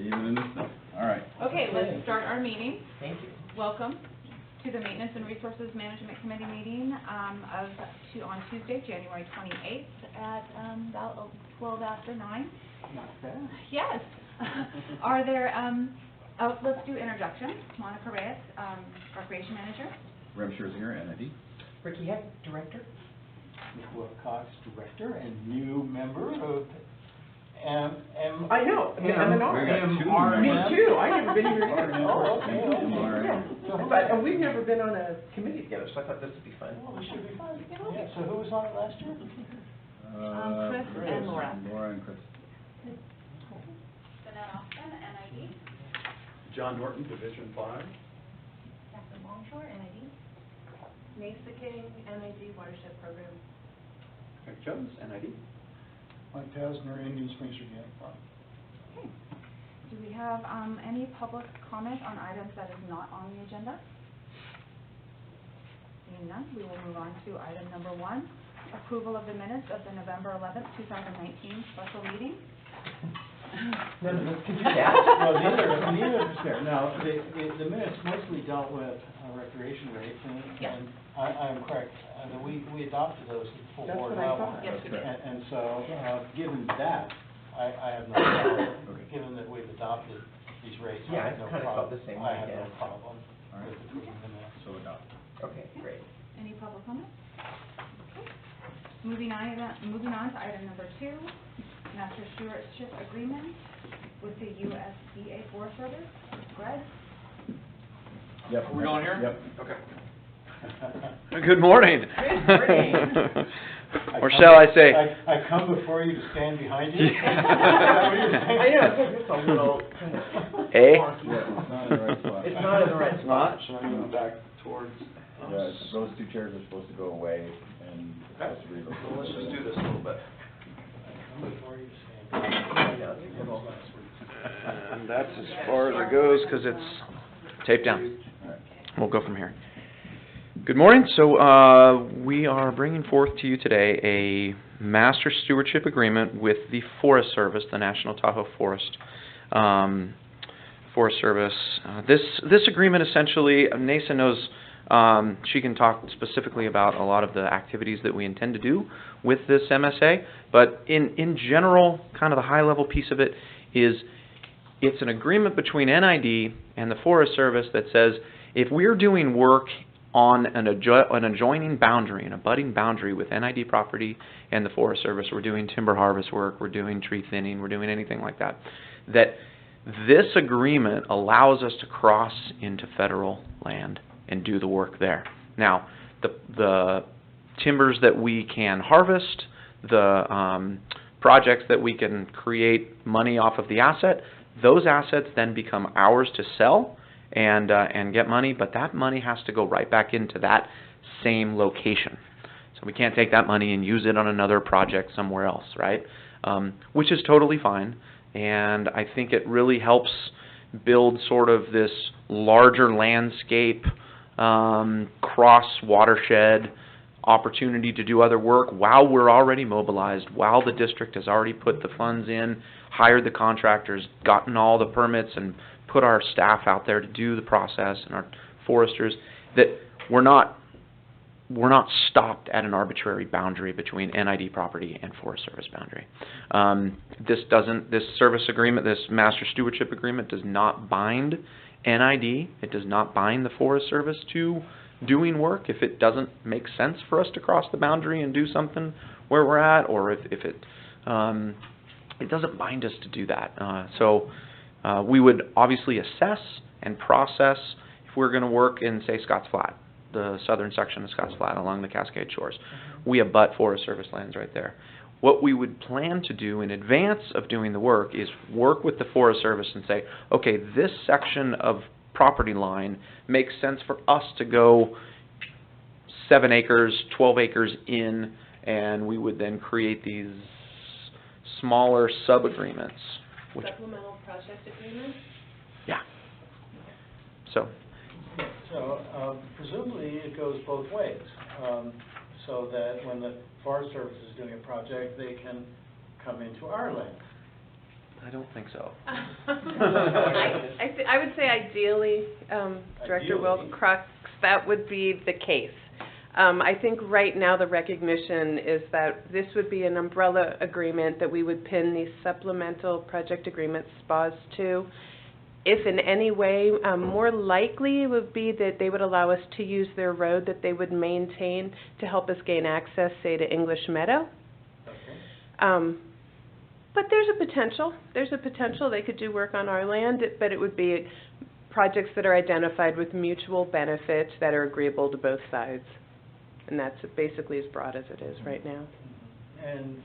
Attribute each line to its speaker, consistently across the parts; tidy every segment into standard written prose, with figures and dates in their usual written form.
Speaker 1: Even in the snow. All right.
Speaker 2: Okay, let's start our meeting.
Speaker 3: Thank you.
Speaker 2: Welcome to the Maintenance and Resources Management Committee meeting on Tuesday, January 28th at about 12 after 9.
Speaker 3: Not bad.
Speaker 2: Yes. Are there, let's do introductions. Monica Reyes, Recreation Manager.
Speaker 1: Rem Scherzinger, NID.
Speaker 3: Ricky Heck, Director.
Speaker 4: Nick Wilcox, Director and new member of
Speaker 3: I know,
Speaker 4: MNR.
Speaker 3: Me too, I never been here either.
Speaker 4: Oh, okay.
Speaker 3: Yeah. And we've never been on a committee together, so I thought this would be fun.
Speaker 4: Well, we should be fine. Yeah, so who was on it last year?
Speaker 2: Chris and Laura.
Speaker 1: Laura and Chris.
Speaker 2: Jeanette Austin, NID.
Speaker 5: John Norton, Division 5.
Speaker 2: Catherine Longshore, NID.
Speaker 6: Mesa King, NID Watershed Program.
Speaker 5: Frank Jones, NID.
Speaker 4: Mike Tasner, Indian Springs, Virginia.
Speaker 2: Okay. Do we have any public comment on items that is not on the agenda? Seeing none, we will move on to item number 1, approval of the minutes of the November 11th, 2019 special meeting.
Speaker 3: None of us can do that.
Speaker 4: Well, neither of us there. Now, the minutes mostly dealt with recreation rates, and I am correct, that we adopted those at the full
Speaker 3: That's
Speaker 4: board
Speaker 3: what I
Speaker 4: level.
Speaker 3: thought.
Speaker 2: Yes, we did.
Speaker 4: And so, given that, I have no problem, given that we've adopted these rates,
Speaker 3: Yeah,
Speaker 4: I have no
Speaker 3: I kind of felt
Speaker 4: problem.
Speaker 3: the same
Speaker 4: I
Speaker 3: way,
Speaker 4: have no
Speaker 3: yeah.
Speaker 4: problem
Speaker 1: All right.
Speaker 4: with approving the minutes.
Speaker 1: So adopted.
Speaker 3: Okay, great.
Speaker 2: Any public comment? Okay. Moving on to item number 2, Master Stewardship Agreement with the USDA Forest Service. Greg?
Speaker 1: Yep.
Speaker 5: Are we going here?
Speaker 1: Yep.
Speaker 5: Okay. Good morning.
Speaker 3: Good morning.
Speaker 5: Or shall I say?
Speaker 4: I come before you to stand behind you?
Speaker 5: Yeah.
Speaker 3: I know, it's a little kind of
Speaker 5: Eh?
Speaker 3: wonky.
Speaker 1: Yeah, it's not in the right spot.
Speaker 3: It's not in the right spot.
Speaker 5: Should I move back towards?
Speaker 1: Yeah, those 2 chairs are supposed to go away, and
Speaker 5: Okay.
Speaker 1: supposed to be.
Speaker 5: Well, let's just do this a little bit.
Speaker 4: I come before you to stand behind you.
Speaker 3: I know, it's a little-
Speaker 5: And that's as far as it goes because it's taped down.
Speaker 1: All right.
Speaker 5: We'll go from here. Good morning. So we are bringing forth to you today a master stewardship agreement with the Forest Service, the National Tahoe Forest Service. This agreement essentially, Nasa knows, she can talk specifically about a lot of the activities that we intend to do with this MSA, but in general, kind of the high-level piece of it is it's an agreement between NID and the Forest Service that says if we're doing work on an adjoining boundary, an abutting boundary with NID property and the Forest Service, we're doing timber harvest work, we're doing tree thinning, we're doing anything like that, that this agreement allows us to cross into federal land and do the work there. Now, the timbers that we can harvest, the projects that we can create money off of the asset, those assets then become ours to sell and get money, but that money has to go right back into that same location. So we can't take that money and use it on another project somewhere else, right? Which is totally fine, and I think it really helps build sort of this larger landscape, cross-watershed opportunity to do other work while we're already mobilized, while the district has already put the funds in, hired the contractors, gotten all the permits, and put our staff out there to do the process, and our foresters, that we're not stopped at an arbitrary boundary between NID property and Forest Service boundary. This service agreement, this master stewardship agreement does not bind NID. It does not bind the Forest Service to doing work if it doesn't make sense for us to cross the boundary and do something where we're at, or if it doesn't bind us to do that. So we would obviously assess and process if we're going to work in, say, Scotts Flat, the southern section of Scotts Flat along the Cascade Shores. We abut Forest Service lands right there. What we would plan to do in advance of doing the work is work with the Forest Service and say, okay, this section of property line makes sense for us to go 7 acres, 12 acres in, and we would then create these smaller sub-agreements.
Speaker 6: Supplemental project agreement?
Speaker 5: Yeah. So
Speaker 4: presumably it goes both ways, so that when the Forest Service is doing a project, they can come into our land.
Speaker 5: I don't think so.
Speaker 6: I would say ideally, Director
Speaker 4: Ideally.
Speaker 6: Wilcox, that would be the case. I think right now the recognition is that this would be an umbrella agreement that we would pin these supplemental project agreements, SPAs, to. If in any way, more likely it would be that they would allow us to use their road that they would maintain to help us gain access, say, to English Meadow.
Speaker 4: Okay.
Speaker 6: But there's a potential they could do work on our land, but it would be projects that are identified with mutual benefits that are agreeable to both sides. And that's basically as broad as it is right now.
Speaker 4: And,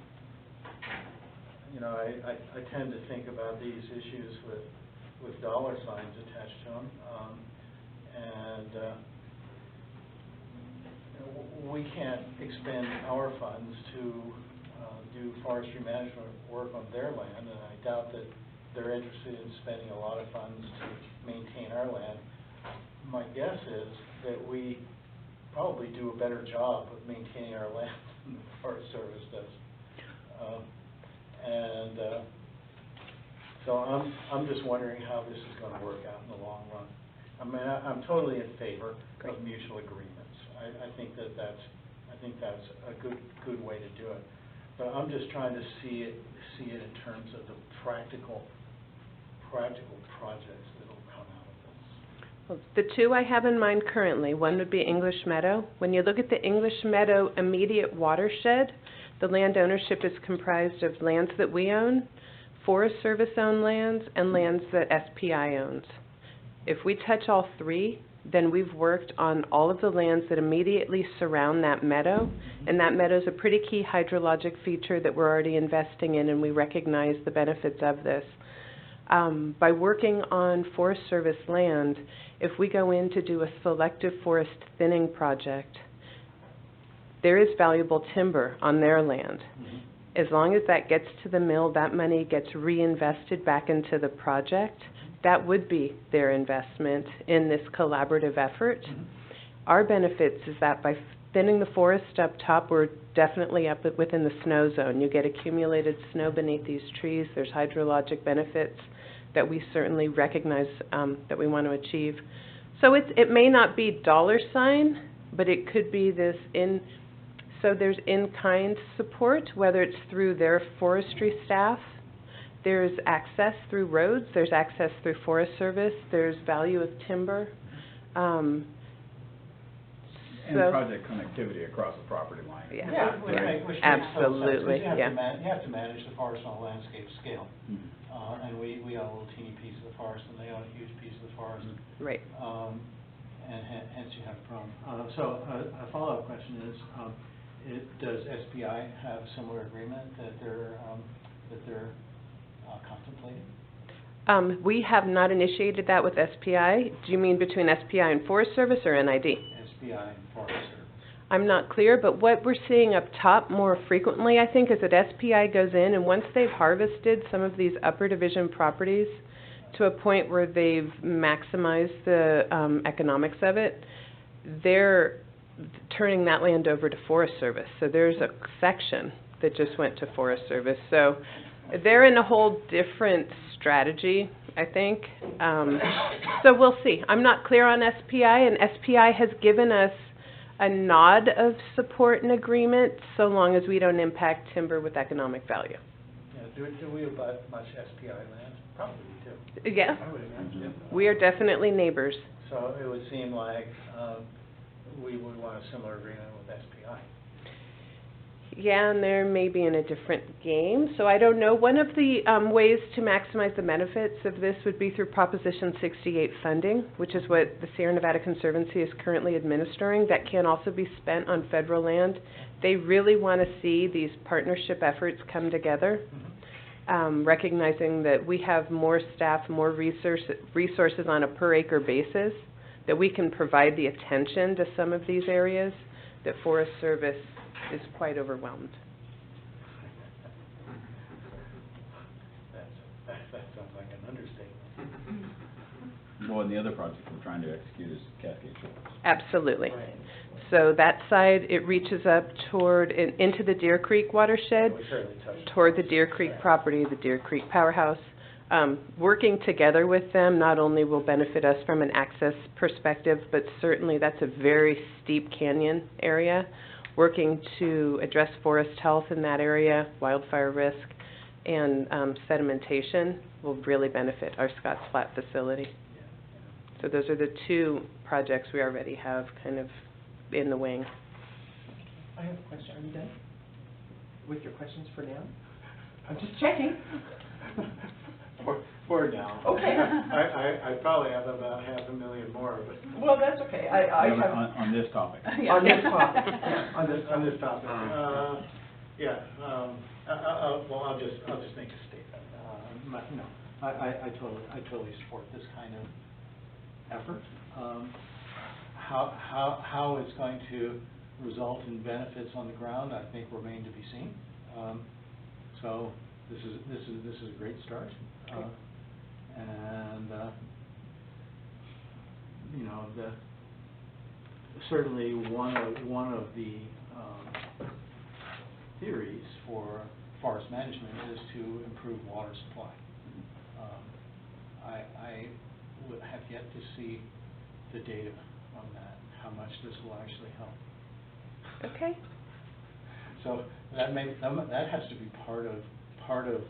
Speaker 4: you know, I tend to think about these issues with dollar signs attached to them. We can't expend our funds to do forestry management work on their land, and I doubt that they're interested in spending a lot of funds to maintain our land. My guess is that we probably do a better job of maintaining our land than the Forest Service does. So I'm just wondering how this is going to work out in the long run. I mean, I'm totally in favor of mutual agreements. I think that's a good way to do it. But I'm just trying to see it in terms of the practical projects that will come out of this.
Speaker 6: Well, the two I have in mind currently, one would be English Meadow. When you look at the English Meadow immediate watershed, the land ownership is comprised of lands that we own, Forest Service owned lands, and lands that SPI owns. If we touch all three, then we've worked on all of the lands that immediately surround that meadow, and that meadow is a pretty key hydrologic feature that we're already investing in, and we recognize the benefits of this. By working on Forest Service land, if we go in to do a selective forest thinning project, there is valuable timber on their land. As long as that gets to the mill, that money gets reinvested back into the project. That would be their investment in this collaborative effort. Our benefits is that by thinning the forest up top, we're definitely up within the snow zone. You get accumulated snow beneath these trees. There's hydrologic benefits that we certainly recognize that we want to achieve. So it may not be dollar sign, but it could be this so there's in-kind support, whether it's through their forestry staff. There's access through roads, there's access through Forest Service, there's value of timber.
Speaker 1: And project connectivity across the property line.
Speaker 6: Yeah.
Speaker 4: Which makes
Speaker 6: Absolutely,
Speaker 4: sense, 'cause
Speaker 6: yeah.
Speaker 4: you have to manage the forest on a landscape scale. And we own a little teeny piece of the forest, and they own a huge piece of the forest.
Speaker 6: Right.
Speaker 4: And hence you have a problem. So a follow-up question is, does SPI have a similar agreement that they're contemplating?
Speaker 6: We have not initiated that with SPI. Do you mean between SPI and Forest Service or NID?
Speaker 4: SPI and Forest Service.
Speaker 6: I'm not clear, but what we're seeing up top more frequently, I think, is that SPI goes in, and once they've harvested some of these upper division properties to a point where they've maximized the economics of it, they're turning that land over to Forest Service. So there's a section that just went to Forest Service. So they're in a whole different strategy, I think. So we'll see. I'm not clear on SPI, and SPI has given us a nod of support and agreement so long as we don't impact timber with economic value.
Speaker 4: Yeah, do we abut much SPI land? Probably we do.
Speaker 6: Yeah,
Speaker 4: I would imagine.
Speaker 6: we are definitely neighbors.
Speaker 4: So it would seem like we would want a similar agreement with SPI.
Speaker 6: Yeah, and they're maybe in a different game, so I don't know. One of the ways to maximize the benefits of this would be through Proposition 68 funding, which is what the Sierra Nevada Conservancy is currently administering. That can also be spent on federal land. They really want to see these partnership efforts come together, recognizing that we have more staff, more resources on a per acre basis, that we can provide the attention to some of these areas that Forest Service is quite overwhelmed.
Speaker 4: That sounds like an understatement.
Speaker 1: Well, and the other project we're trying to execute is Cascade Shores.
Speaker 6: Absolutely.
Speaker 4: Right.
Speaker 6: So that side, it reaches up toward, into the Deer Creek watershed,
Speaker 4: We certainly touched.
Speaker 6: toward the Deer Creek property, the Deer Creek Powerhouse. Working together with them not only will benefit us from an access perspective, but certainly that's a very steep canyon area. Working to address forest health in that area, wildfire risk, and sedimentation will really benefit our Scotts Flat facility. So those are the two projects we already have kind of in the wing.
Speaker 3: I have a question. Are you done with your questions for now? I'm just checking.
Speaker 4: For now.
Speaker 3: Okay.
Speaker 4: I probably have about 500,000 more, but.
Speaker 3: Well, that's okay. I have,
Speaker 1: On this topic.
Speaker 3: on this topic, yeah, on this
Speaker 4: On this topic, well, I'll just make a statement. No, I totally support this kind of effort. How it's going to result in benefits on the ground, I think remain to be seen. So this is a great start. And you know, certainly one of the theories for forest management is to improve water supply. I would have yet to see the data on that, how much this will actually help.
Speaker 6: Okay.
Speaker 4: So that has to be part of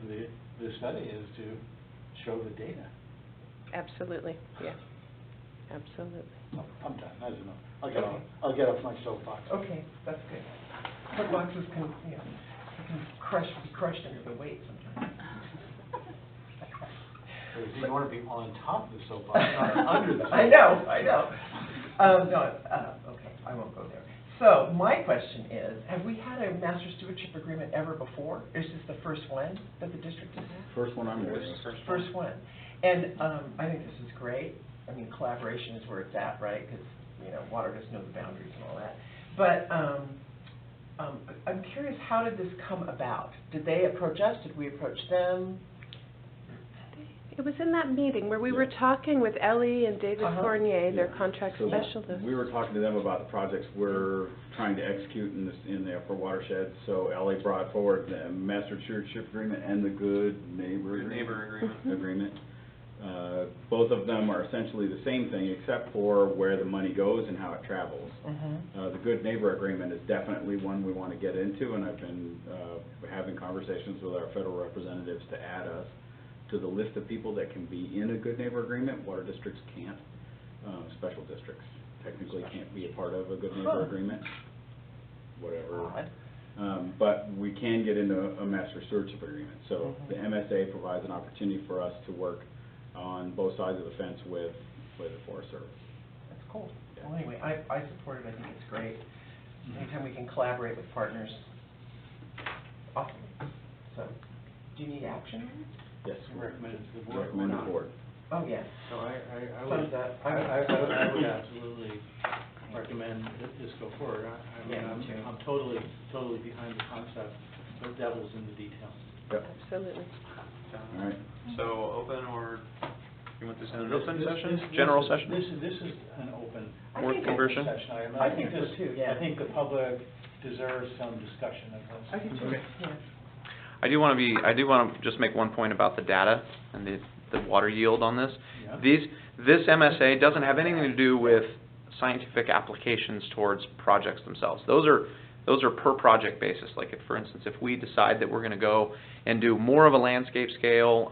Speaker 4: the study, is to show the data.
Speaker 6: Absolutely, yeah, absolutely.
Speaker 4: Oh, I'm done, that's enough. I'll get off my soapbox.
Speaker 3: okay, that's good. Soapboxes can, you know, can be crushed under the weight sometimes.
Speaker 4: You want to be on top of the soapbox, not under the soapbox.
Speaker 3: I know. Okay, I won't go there. So, my question is, have we had a master stewardship agreement ever before? Is this the first one that the district has had?
Speaker 1: First one I'm aware of.
Speaker 3: First one. And I think this is great. I mean, collaboration is where it's at, right? Because, you know, water doesn't know the boundaries and all that. But I'm curious, how did this come about? Did they approach us? Did we approach them?
Speaker 6: It was in that meeting where we were talking with Ellie and David Fournier, their
Speaker 1: Yeah.
Speaker 6: contract
Speaker 1: So
Speaker 6: specialists.
Speaker 1: we were talking to them about the projects we're trying to execute in the upper watershed. So Ellie brought forward the master stewardship agreement and the good neighbor agreement. Both of them are essentially the same thing, except for where the money goes and how it travels. The good neighbor agreement is definitely one we want to get into, and I've been having conversations with our federal representatives to add us to the list of people that can be in a good neighbor agreement. Water districts can't. Special districts technically can't be a part of a good neighbor agreement. Whatever. But we can get into a master stewardship agreement. So the MSA provides an opportunity for us to work on both sides of the fence with the Forest Service.
Speaker 3: That's cool. Well, anyway, I support it. I think it's great. Anytime we can collaborate with partners, awesome. So, do you need action on it?
Speaker 1: Yes.
Speaker 4: Recommend it to the board.
Speaker 1: Recommend the board.
Speaker 3: Oh, yes.
Speaker 4: So I
Speaker 3: Thumbs up.
Speaker 4: I would absolutely recommend that this go forward. I mean,
Speaker 3: Yeah, me too.
Speaker 4: I'm totally behind the concept, but devil's in the details.
Speaker 1: Yep.
Speaker 6: Absolutely.
Speaker 1: All right.
Speaker 5: So open, or you want this in an
Speaker 4: This-
Speaker 5: open
Speaker 4: this-
Speaker 5: session?
Speaker 4: this-
Speaker 5: General
Speaker 4: this-
Speaker 5: session?
Speaker 4: This is an open
Speaker 3: I
Speaker 5: Work
Speaker 3: think
Speaker 5: conversion?
Speaker 4: session item.
Speaker 3: I think so
Speaker 4: this-
Speaker 3: too, yeah.
Speaker 4: I think the public deserves some discussion of this.
Speaker 3: I do too,
Speaker 5: Okay.
Speaker 3: yeah.
Speaker 5: I do want to just make one point about the data and the water yield on this.
Speaker 4: Yeah.
Speaker 5: This MSA doesn't have anything to do with scientific applications towards projects themselves. Those are per project basis. Like, if, for instance, if we decide that we're going to go and do more of a landscape scale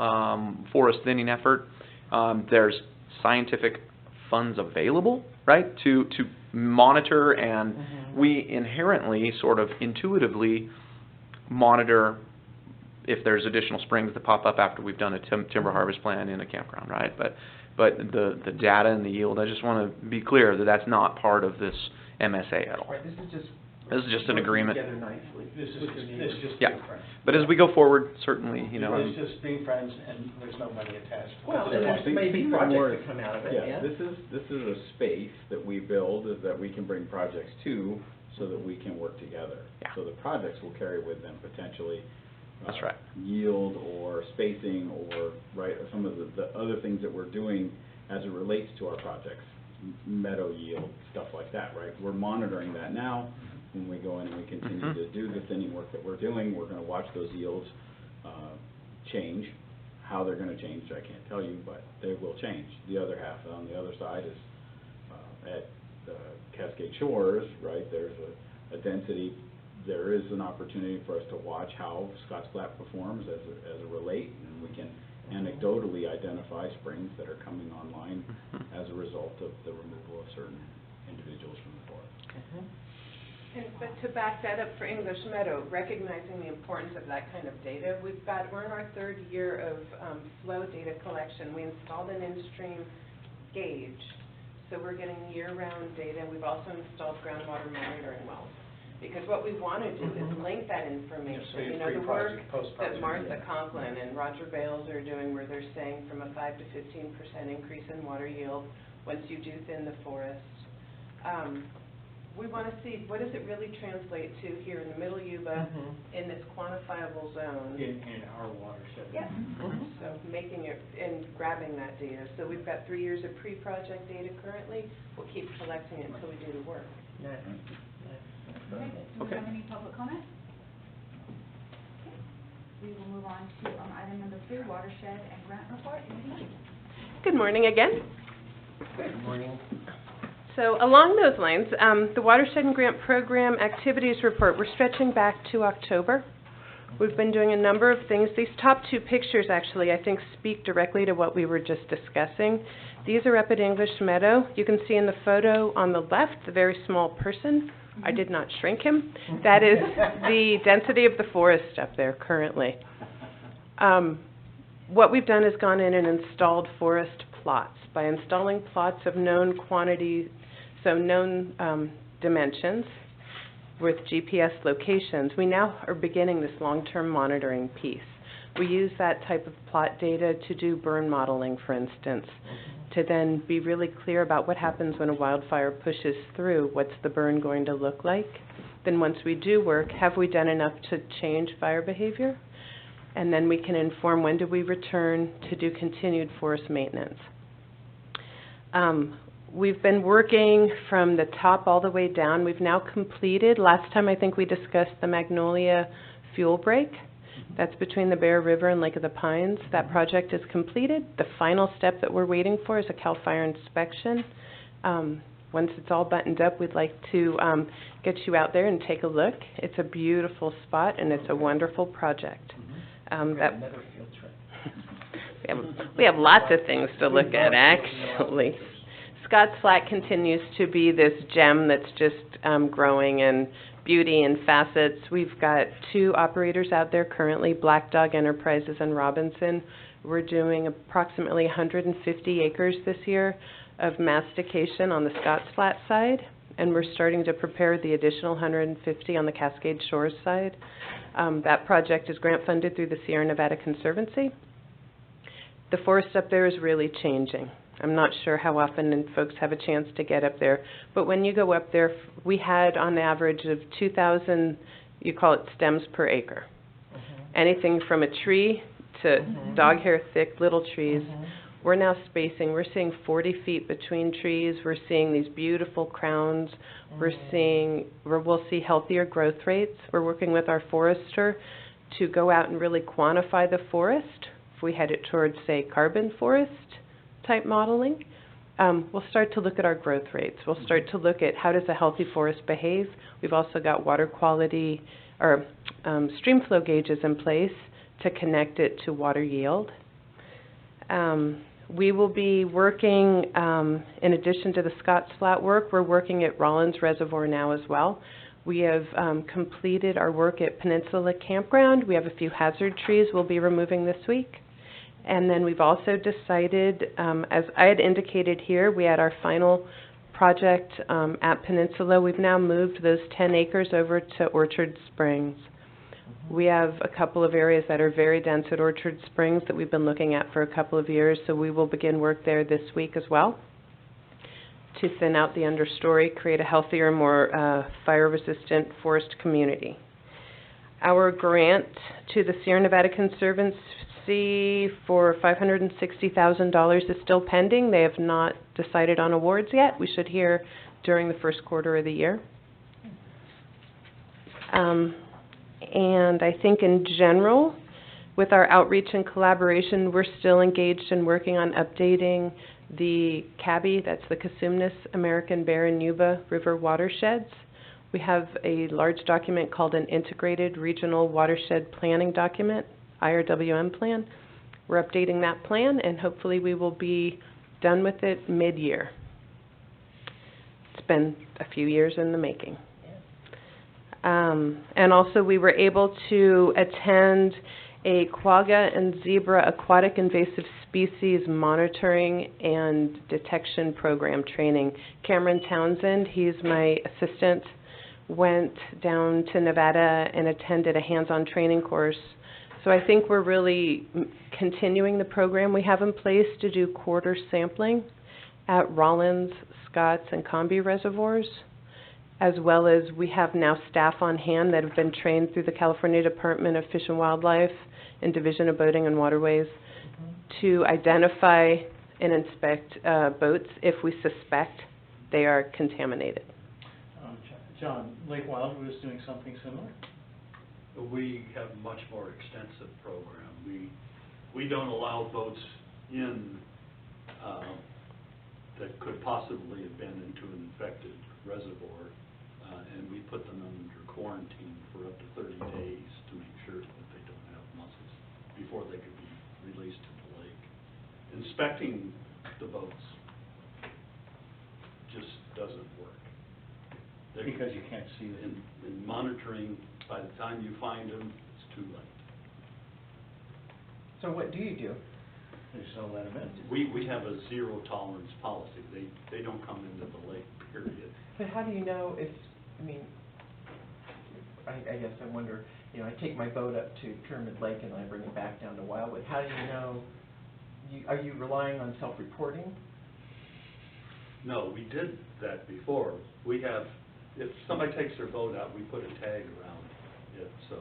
Speaker 5: forest thinning effort, there's scientific funds available, right, to monitor, and we inherently, sort of intuitively, monitor if there's additional springs that pop up after we've done a timber harvest plan in a campground, right? But the data and the yield, I just want to be clear that that's not part of this MSA at all.
Speaker 3: Right, this is just
Speaker 5: an agreement.
Speaker 3: Together nicely.
Speaker 4: This is
Speaker 3: with your neighbors.
Speaker 4: just
Speaker 5: Yeah.
Speaker 4: being friends.
Speaker 5: But as we go forward, certainly, you know,
Speaker 4: It's just being friends, and there's no money attached.
Speaker 3: Well,
Speaker 4: That's
Speaker 3: and
Speaker 4: the
Speaker 3: there's
Speaker 4: point.
Speaker 3: maybe
Speaker 1: Think
Speaker 3: projects
Speaker 1: more-
Speaker 3: that come out of it,
Speaker 1: Yeah,
Speaker 3: yeah?
Speaker 1: this is a space that we build that we can bring projects to so that we can work together.
Speaker 5: Yeah.
Speaker 1: So the projects will carry with them potentially
Speaker 5: That's right.
Speaker 1: yield or spacing or, right, some of the other things that we're doing as it relates to our projects. meadow yield, stuff like that, right? We're monitoring that now. When we go in and we continue to do the thinning work that we're doing, we're gonna watch those yields change. How they're gonna change, I can't tell you, but they will change. The other half on the other side is at the Cascade Shores, right? There's a density. There is an opportunity for us to watch how Scotts Flat performs as a relate, and we can anecdotally identify springs that are coming online as a result of the removal of certain individuals from the forest.
Speaker 6: But to back that up for English Meadow, recognizing the importance of that kind of data, we're in our third year of flow data collection. We installed an in-stream gauge, so we're getting year-round data. We've also installed groundwater monitoring wells. Because what we want to do is link that information. The work that Martha Conklin and Roger Bales are doing, where they're saying from a 5 to 15% increase in water yield once you do thin the forest. We want to see what does it really translate to here in the Middle Yuba in this quantifiable zone.
Speaker 4: In our watershed.
Speaker 6: Yes. So making it and grabbing that data. So we've got 3 years of pre-project data currently. We'll keep collecting it until we do the work.
Speaker 3: Nice.
Speaker 2: Okay, do we have any public comment? Okay. We will move on to item number 3, watershed and grant report.
Speaker 6: Good morning again.
Speaker 3: Good morning.
Speaker 6: So along those lines, the Watershed and Grant Program Activities Report, we're stretching back to October. We've been doing a number of things. These top 2 pictures actually, I think, speak directly to what we were just discussing. These are up at English Meadow. You can see in the photo on the left, the very small person. I did not shrink him. That is the density of the forest up there currently. What we've done is gone in and installed forest plots. By installing plots of known quantity, so known dimensions with GPS locations, we now are beginning this long-term monitoring piece. We use that type of plot data to do burn modeling, for instance, to then be really clear about what happens when a wildfire pushes through, what's the burn going to look like. Then once we do work, have we done enough to change fire behavior? And then we can inform when do we return to do continued forest maintenance. We've been working from the top all the way down. We've now completed, last time I think we discussed the Magnolia fuel break. That's between the Bear River and Lake of the Pines. That project is completed. The final step that we're waiting for is a CAL FIRE inspection. Once it's all buttoned up, we'd like to get you out there and take a look. It's a beautiful spot and it's a wonderful project.
Speaker 3: Another field trip.
Speaker 6: We have lots of things to look at, actually. Scotts Flat continues to be this gem that's just growing in beauty and facets. We've got 2 operators out there currently, Black Dog Enterprises and Robinson. We're doing approximately 150 acres this year of mastication on the Scotts Flat side, and we're starting to prepare the additional 150 on the Cascade Shores side. That project is grant funded through the Sierra Nevada Conservancy. The forest up there is really changing. I'm not sure how often folks have a chance to get up there, but when you go up there, we had on average of 2,000, you call it stems per acre. Anything from a tree to dog hair thick little trees. We're now spacing, we're seeing 40 feet between trees. We're seeing these beautiful crowns. We'll see healthier growth rates. We're working with our forester to go out and really quantify the forest. If we head it towards, say, carbon forest type modeling, we'll start to look at our growth rates. We'll start to look at how does a healthy forest behave. We've also got water quality or stream flow gauges in place to connect it to water yield. We will be working, in addition to the Scotts Flat work, we're working at Rollins Reservoir now as well. We have completed our work at Peninsula Campground. We have a few hazard trees we'll be removing this week. And then we've also decided, as I had indicated here, we had our final project at Peninsula. We've now moved those 10 acres over to Orchard Springs. We have a couple of areas that are very dense at Orchard Springs that we've been looking at for a couple of years, so we will begin work there this week as well to thin out the understory, create a healthier, more fire-resistant forest community. Our grant to the Sierra Nevada Conservancy USC for $560,000 is still pending. They have not decided on awards yet. We should hear during the first quarter of the year. And I think in general, with our outreach and collaboration, we're still engaged in working on updating the CABI, that's the Cosumnes, American Bear, and Yuba River watersheds. We have a large document called an Integrated Regional Watershed Planning Document, IRWM plan. We're updating that plan, and hopefully we will be done with it mid-year. It's been a few years in the making. And also we were able to attend a quagga and zebra aquatic invasive species monitoring and detection program training. Cameron Townsend, he's my assistant, went down to Nevada and attended a hands-on training course. So I think we're really continuing the program we have in place to do quarter sampling at Rollins, Scotts, and Combi reservoirs, as well as we have now staff on hand that have been trained through the California Department of Fish and Wildlife and Division of Boating and Waterways to identify and inspect boats if we suspect they are contaminated.
Speaker 4: John, Lake Wildwood is doing something similar?
Speaker 7: We have a much more extensive program. We don't allow boats in that could possibly have been into an infected reservoir, and we put them under quarantine for up to 30 days to make sure that they don't have mussels before they could be released to the lake. Inspecting the boats just doesn't work.
Speaker 4: Because you can't see them.
Speaker 7: In monitoring, by the time you find them, it's too late.
Speaker 3: So what do you do?
Speaker 4: You just don't let them in.
Speaker 7: We have a zero tolerance policy. They don't come into the lake, period.
Speaker 3: But how do you know if, I mean, I guess I wonder, I take my boat up to Pyramid Lake and I bring it back down to Wildwood. How do you know, are you relying on self-reporting?
Speaker 7: No, we did that before. We have, if somebody takes their boat out, we put a tag around it. So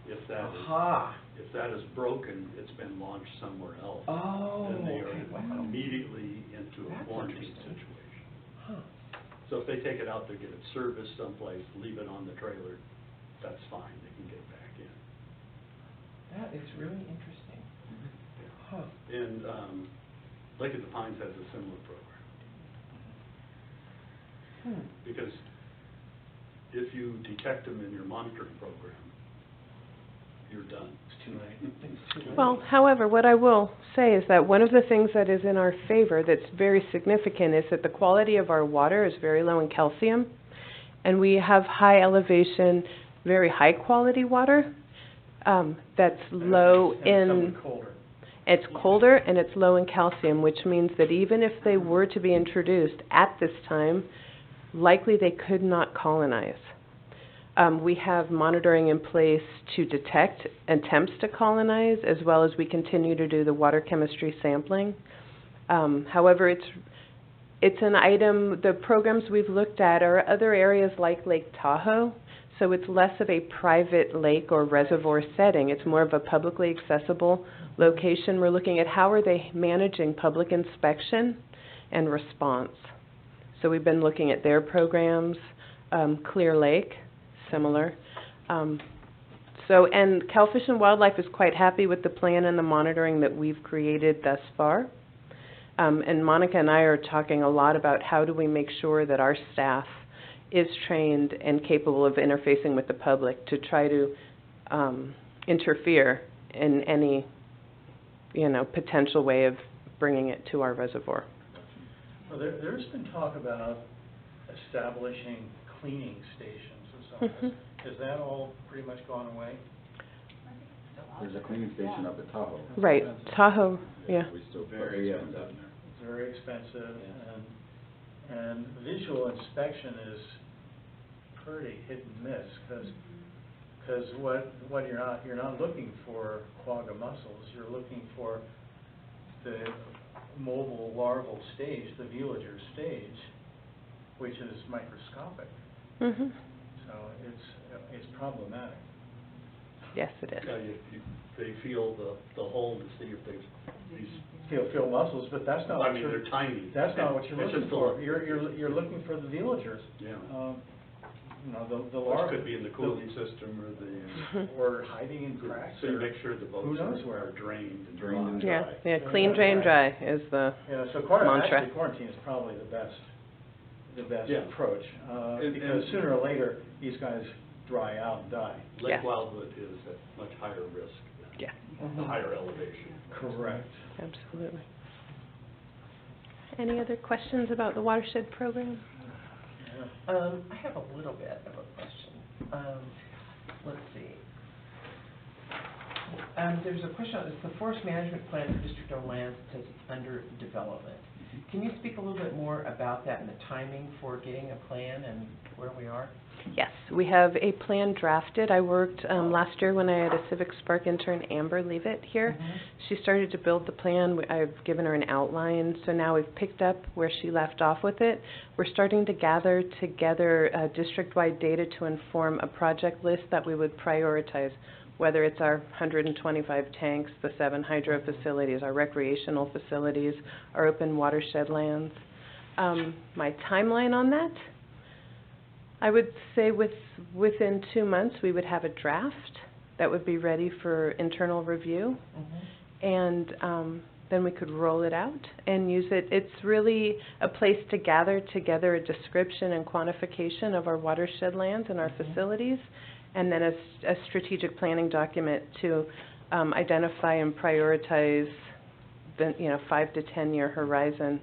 Speaker 7: if that is broken, it's been launched somewhere else.
Speaker 3: Oh,
Speaker 7: then they are
Speaker 3: okay, wow.
Speaker 7: immediately into a
Speaker 3: That's
Speaker 7: quarantine
Speaker 3: interesting.
Speaker 7: situation.
Speaker 3: Huh.
Speaker 7: So if they take it out to get it serviced someplace, leave it on the trailer, that's fine. They can get it back in.
Speaker 3: That is really interesting. Huh.
Speaker 7: And Lake of the Pines has a similar program. Because if you detect them in your monitoring program, you're done.
Speaker 4: It's too late.
Speaker 3: It's too late.
Speaker 6: Well, however, what I will say is that one of the things that is in our favor that's very significant is that the quality of our water is very low in calcium, and we have high elevation, very high quality water that's low in...
Speaker 4: colder.
Speaker 6: It's colder and it's low in calcium, which means that even if they were to be introduced at this time, likely they could not colonize. We have monitoring in place to detect attempts to colonize, as well as we continue to do the water chemistry sampling. However, it's an item, the programs we've looked at are other areas like Lake Tahoe, so it's less of a private lake or reservoir setting. It's more of a publicly accessible location. We're looking at how are they managing public inspection and response. So we've been looking at their programs, Clear Lake, similar. And Cal Fish and Wildlife is quite happy with the plan and the monitoring that we've created thus far. And Monica and I are talking a lot about how do we make sure that our staff is trained and capable of interfacing with the public to try to interfere in any, potential way of bringing it to our reservoir.
Speaker 4: Well, there's been talk about establishing cleaning stations or something. Has that all pretty much gone away?
Speaker 1: There's a cleaning station up at Tahoe.
Speaker 6: Right, Tahoe, yeah.
Speaker 1: We still,
Speaker 4: Very
Speaker 1: yeah,
Speaker 4: expensive. It's very expensive, and visual inspection is pretty hit and miss, because what you're not looking for quagga mussels, you're looking for the mobile larval stage, the veliger stage, which is microscopic.
Speaker 6: Mm-hmm.
Speaker 4: So it's problematic.
Speaker 6: Yes, it is.
Speaker 7: They feel the hole to see if these,
Speaker 4: Feel muscles, but that's not
Speaker 7: I
Speaker 4: what
Speaker 7: mean,
Speaker 4: you're,
Speaker 7: they're tiny.
Speaker 4: that's not what you're
Speaker 7: It's
Speaker 4: looking
Speaker 7: just
Speaker 4: for.
Speaker 7: the-
Speaker 4: You're looking for the villagers.
Speaker 7: Yeah.
Speaker 4: You know, the
Speaker 7: Which
Speaker 4: larvae.
Speaker 7: could be in the cooling system or the,
Speaker 4: Or hiding in cracks.
Speaker 7: so you
Speaker 4: or-
Speaker 7: make sure the
Speaker 4: Who
Speaker 7: boats
Speaker 4: knows where?
Speaker 7: are drained and
Speaker 1: Drained and
Speaker 7: dry.
Speaker 6: Yeah, clean, drain, dry is the,
Speaker 4: Yeah, so
Speaker 6: Mantra.
Speaker 4: actually quarantine is probably the best
Speaker 7: Yeah.
Speaker 4: approach.
Speaker 7: And-
Speaker 4: Because sooner or later, these guys dry out and die.
Speaker 7: Lake
Speaker 6: Yeah.
Speaker 7: Wildwood is at much higher risk,
Speaker 6: yeah,
Speaker 7: the higher elevation.
Speaker 4: Correct.
Speaker 6: absolutely. Any other questions about the watershed program?
Speaker 3: I have a little bit of a question. Let's see. There's a question, it's the forest management plan for district-owned lands, it says it's under development. Can you speak a little bit more about that and the timing for getting a plan and where we are?
Speaker 6: Yes, we have a plan drafted. I worked last year when I had a Civic Spark intern, Amber, leave it here. She started to build the plan. I've given her an outline, so now we've picked up where she left off with it. We're starting to gather together district-wide data to inform a project list that we would prioritize, whether it's our 125 tanks, the 7 hydro facilities, our recreational facilities, our open watershed lands. My timeline on that? I would say within 2 months, we would have a draft that would be ready for internal review. And then we could roll it out and use it. It's really a place to gather together a description and quantification of our watershed lands and our facilities, and then a strategic planning document to identify and prioritize the 5 to 10 year horizon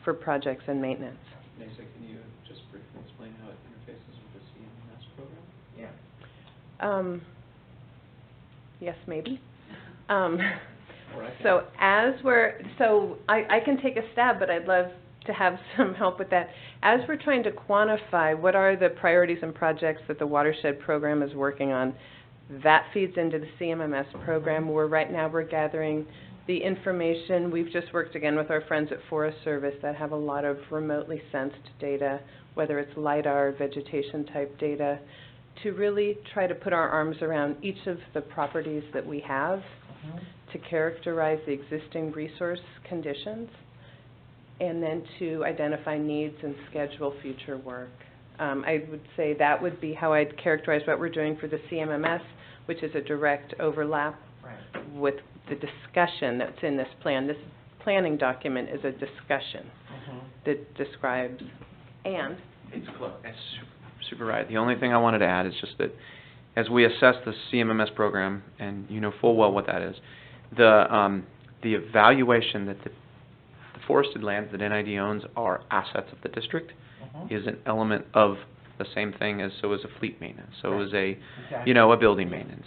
Speaker 6: for projects and maintenance.
Speaker 8: Lisa, can you just briefly explain how it interfaces with the CMS program?
Speaker 3: Yeah.
Speaker 6: Yes, maybe.
Speaker 8: Or I can-
Speaker 6: So I can take a stab, but I'd love to have some help with that. As we're trying to quantify what are the priorities and projects that the watershed program is working on, that feeds into the CMMS program, where right now we're gathering the information. We've just worked again with our friends at Forest Service that have a lot of remotely sensed data, whether it's LiDAR, vegetation type data, to really try to put our arms around each of the properties that we have to characterize the existing resource conditions, and then to identify needs and schedule future work. I would say that would be how I'd characterize what we're doing for the CMMS, which is a direct overlap with the discussion that's in this plan. This planning document is a discussion that describes, and
Speaker 5: It's super right. The only thing I wanted to add is just that as we assess the CMMS program, and you know full well what that is, the evaluation that the forested lands that NID owns are assets of the district is an element of the same thing as so is a fleet maintenance, so is a a building maintenance,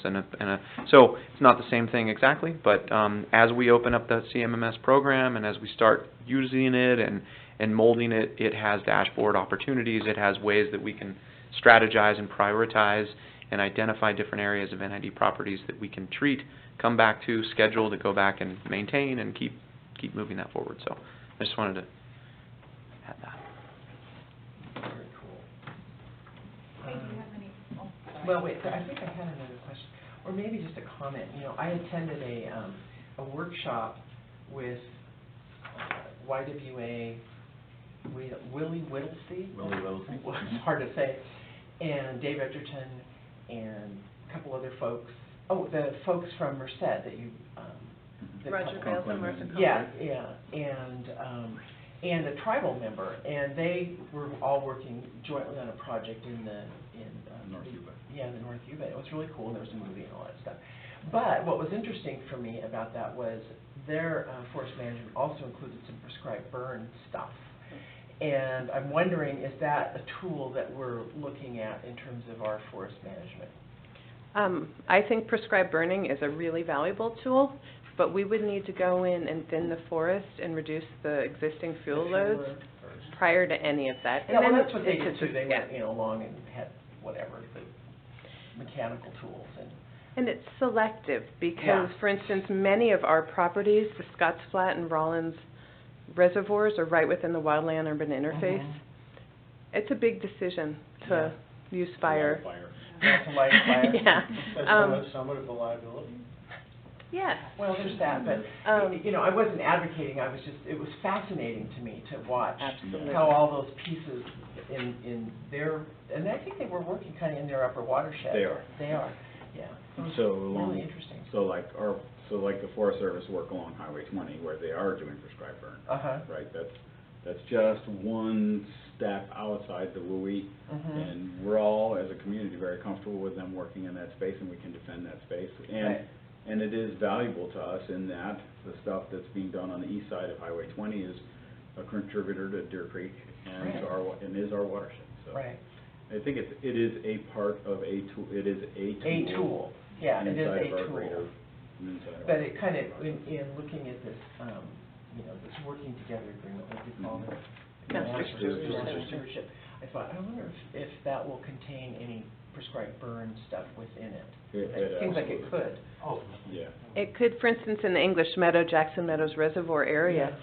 Speaker 5: so it's not the same thing exactly, but as we open up the CMMS program and as we start using it and molding it, it has dashboard opportunities, it has ways that we can strategize and prioritize and identify different areas of NID properties that we can treat, come back to, schedule to go back and maintain and keep moving that forward. So I just wanted to add that.
Speaker 3: Very cool.
Speaker 2: Hey, do you have any, oh, sorry.
Speaker 3: Well, wait, I think I had another question, or maybe just a comment. You know, I attended a workshop with YWA, Willie Whittlesey? It's hard to say. And Dave Edgerton and a couple other folks. Oh, the folks from Merced that you...
Speaker 6: Roger Gales and Martha Conklin.
Speaker 3: Yeah, and a tribal member, and they were all working jointly on a project in
Speaker 1: North Yuba.
Speaker 3: Yeah, in the North Yuba. It was really cool, and there was a movie and all that stuff. But what was interesting for me about that was their forest management also included some prescribed burn stuff. And I'm wondering, is that a tool that we're looking at in terms of our forest management?
Speaker 6: I think prescribed burning is a really valuable tool, but we would need to go in and thin the forest and reduce the existing fuel loads prior to any of that.
Speaker 3: Yeah,
Speaker 6: And
Speaker 3: well,
Speaker 6: then
Speaker 3: that's what they did too. They
Speaker 6: yeah.
Speaker 3: went, along and had whatever, the mechanical tools
Speaker 6: And it's selective because,
Speaker 3: Yeah.
Speaker 6: for instance, many of our properties, the Scotts Flat and Rollins reservoirs are right within the wildland-urban interface. It's a big decision to use fire.
Speaker 3: That's a light fire.
Speaker 6: Yeah.
Speaker 4: That's somewhat of a liability.
Speaker 6: Yes.
Speaker 3: Well, there's that, but, you know, I wasn't advocating, I was just, it was fascinating to me to watch
Speaker 6: Absolutely.
Speaker 3: how all those pieces in their, and I think they were working kind of in their upper watershed.
Speaker 1: They are.
Speaker 3: They are, yeah. It was
Speaker 1: So
Speaker 3: really interesting.
Speaker 1: So like the Forest Service work along Highway 20, where they are doing prescribed burn.
Speaker 3: Uh-huh.
Speaker 1: Right, that's just one step outside the WUI,
Speaker 3: Mhm.
Speaker 1: and we're all, as a community, very comfortable with them working in that space, and we can defend that space.
Speaker 3: Right.
Speaker 1: And it is valuable to us in that the stuff that's being done on the east side of Highway 20 is a contributor to Deer Creek and
Speaker 3: Right.
Speaker 1: and is our watershed, so.
Speaker 3: Right.
Speaker 1: I think it is a part of a tool, it is a tool.
Speaker 3: A tool, yeah, it is
Speaker 1: inside
Speaker 3: a
Speaker 1: of our
Speaker 3: tool.
Speaker 1: greater, inside of
Speaker 3: But
Speaker 1: our-
Speaker 3: it kind of, in looking at this, you know, this working together agreement, what do you call it?
Speaker 6: Master
Speaker 3: Stewardship. I thought, I wonder if that will contain any prescribed burn stuff within it. It seems like it
Speaker 1: absolutely
Speaker 3: could.
Speaker 4: Oh,
Speaker 1: Yeah.
Speaker 6: It could, for instance, in the English Meadow, Jackson Meadows Reservoir area,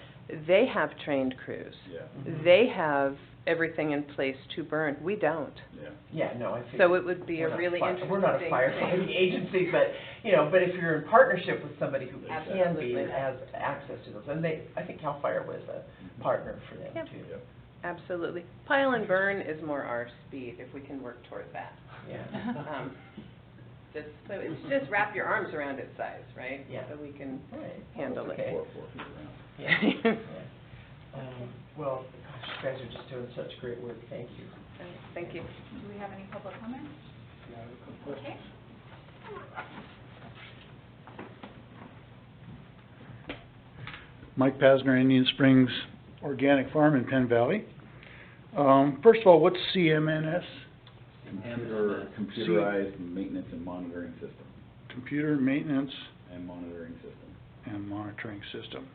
Speaker 6: they have trained crews.
Speaker 1: Yeah,
Speaker 3: Mhm.
Speaker 6: They have everything in place to burn. We don't.
Speaker 1: yeah.
Speaker 3: Yeah, no, I think.
Speaker 6: So it would be
Speaker 3: we're
Speaker 6: a
Speaker 3: not
Speaker 6: really interesting
Speaker 3: We're not a
Speaker 6: thing.
Speaker 3: firefighting agency, but, you know, but if you're in partnership with somebody who can be
Speaker 6: Absolutely.
Speaker 3: and has access to those, and I think CAL FIRE was a partner for them
Speaker 6: Yep.
Speaker 3: too.
Speaker 1: Yep.
Speaker 6: Absolutely. Pile and burn is more our speed, if we can work toward that.
Speaker 3: Yeah.
Speaker 6: So it's just wrap your arms around its size, right?
Speaker 3: Yeah.
Speaker 6: So we can
Speaker 3: Right.
Speaker 6: handle
Speaker 3: That's
Speaker 6: it.
Speaker 3: okay.
Speaker 1: 4 feet around.
Speaker 3: Yeah, yeah. Well, gosh, you guys are just doing such great work, thank you.
Speaker 6: Thank you.
Speaker 2: Do we have any public comments? Okay.
Speaker 9: Mike Pasner, Indian Springs Organic Farm in Penn Valley. First of all, what's CMNS?
Speaker 1: Computerized maintenance and monitoring system,
Speaker 9: Computer Maintenance
Speaker 1: and monitoring system.
Speaker 9: and Monitoring System.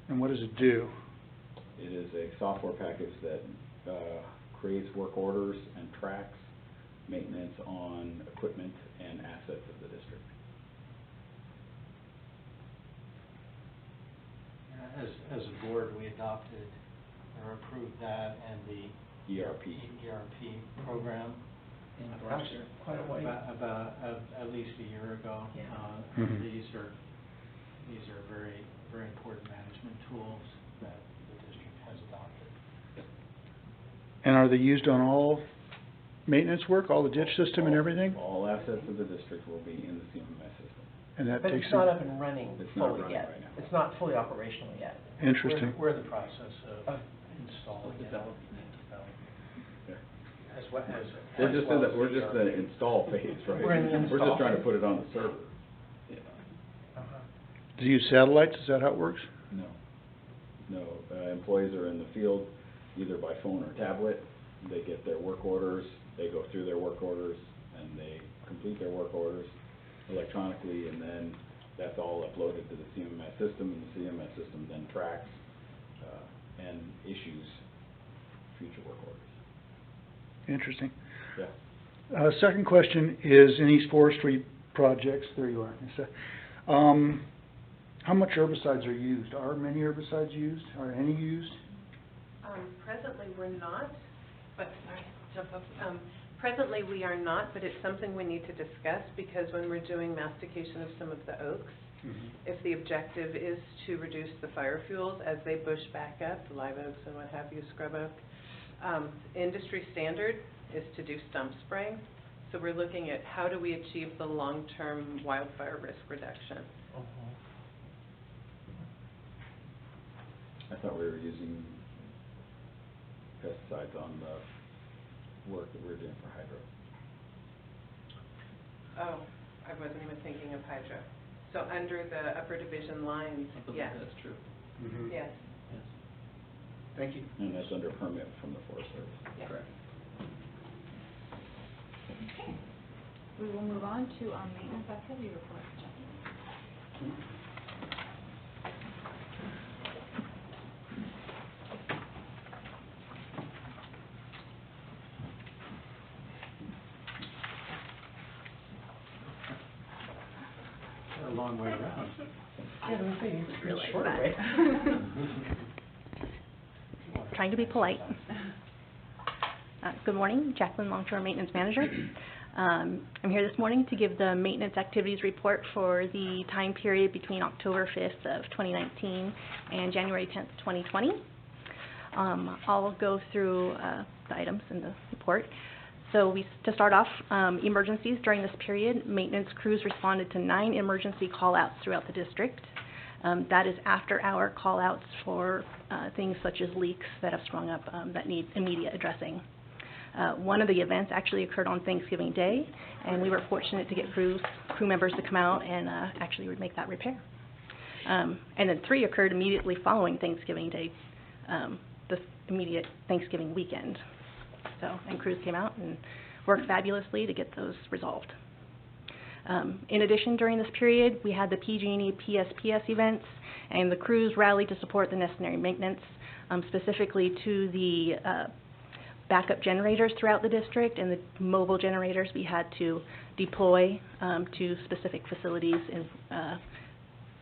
Speaker 9: And what does it do?
Speaker 1: It is a software package that creates work orders and tracks maintenance on equipment and assets of the district.
Speaker 4: As a board, we adopted or approved that and the
Speaker 1: ERP.
Speaker 4: ERP program
Speaker 3: Gosh, quite a way.
Speaker 4: about at least a year ago.
Speaker 3: Yeah.
Speaker 9: Mhm.
Speaker 4: These are very, very important management tools that the district has adopted.
Speaker 9: And are they used on all maintenance work, all the ditch system and everything?
Speaker 1: All assets of the district will be in the CMMS system.
Speaker 9: And that
Speaker 3: But
Speaker 9: takes
Speaker 3: it's not
Speaker 9: some,
Speaker 3: up and running
Speaker 1: It's not
Speaker 3: fully
Speaker 1: running
Speaker 3: yet.
Speaker 1: right now.
Speaker 3: It's not fully operational yet.
Speaker 9: interesting.
Speaker 4: We're in the process of
Speaker 3: Of
Speaker 4: installing it.
Speaker 1: Yeah.
Speaker 4: As well as.
Speaker 1: We're just in the install phase, right?
Speaker 3: We're in the
Speaker 1: We're
Speaker 3: install
Speaker 1: just trying to
Speaker 3: phase.
Speaker 1: put it on the server.
Speaker 3: Uh-huh.
Speaker 9: Do you use satellites? Is that how it works?
Speaker 1: No, employees are in the field either by phone or tablet. They get their work orders, they go through their work orders, and they complete their work orders electronically, and then that's all uploaded to the CMMS system, and the CMMS system then tracks and issues future work orders.
Speaker 9: Interesting.
Speaker 1: Yeah.
Speaker 9: Second question is, in these forestry projects, there you are, Lisa. How much herbicides are used? Are many herbicides used? Are any used?
Speaker 6: Presently, we're not, but, sorry, jump up. Presently, we are not, but it's something we need to discuss, because when we're doing mastication of some of the oaks, if the objective is to reduce the fire fuels as they bush back up, the live oaks and what have you, scrub oak, industry standard is to do stump spraying. So we're looking at how do we achieve the long-term wildfire risk reduction.
Speaker 3: Uh-huh.
Speaker 1: I thought we were using pesticides on the work that we're doing for hydro.
Speaker 6: Oh, I wasn't even thinking of hydro. So under the upper division lines,
Speaker 8: I believe
Speaker 6: yes,
Speaker 8: that's true.
Speaker 6: yes,
Speaker 8: Yes.
Speaker 9: Thank you.
Speaker 1: And that's under permit from the Forest Service.
Speaker 6: yes.
Speaker 8: Correct.
Speaker 2: Okay. We will move on to our maintenance activity report. Justin.
Speaker 4: A long way around.
Speaker 3: Yeah, I was thinking,
Speaker 6: Realize
Speaker 3: short
Speaker 6: that.
Speaker 3: way.
Speaker 10: Trying to be polite. Good morning, Jacqueline, Long-Term Maintenance Manager. I'm here this morning to give the maintenance activities report for the time period between October 5th of 2019 and January 10th, 2020. I'll go through the items in the report. So to start off, emergencies during this period, maintenance crews responded to 9 emergency call-outs throughout the district. That is after our call-outs for things such as leaks that have sprung up that need immediate addressing. One of the events actually occurred on Thanksgiving Day, and we were fortunate to get crew members to come out and actually make that repair. And then 3 occurred immediately following Thanksgiving Day, the immediate Thanksgiving weekend. And crews came out and worked fabulously to get those resolved. In addition, during this period, we had the PG&E PSPS events, and the crews rallied to support the necessary maintenance, specifically to the backup generators throughout the district and the mobile generators we had to deploy to specific facilities in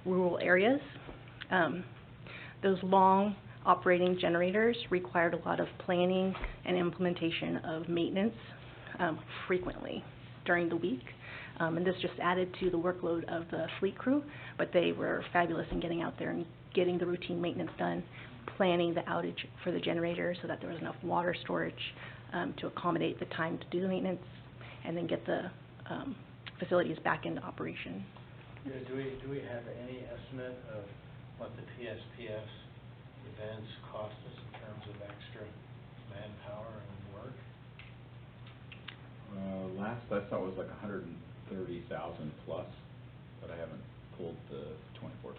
Speaker 10: rural areas. Those long operating generators required a lot of planning and implementation of maintenance frequently during the week. And this just added to the workload of the fleet crew, but they were fabulous in getting out there and getting the routine maintenance done, planning the outage for the generators so that there was enough water storage to accommodate the time to do the maintenance, and then get the facilities back into operation.
Speaker 4: Yeah, do we have any estimate of what the PSPS events cost us in terms of extra manpower and work?
Speaker 1: Last I saw was like 130,000 plus, but I haven't pulled the 24.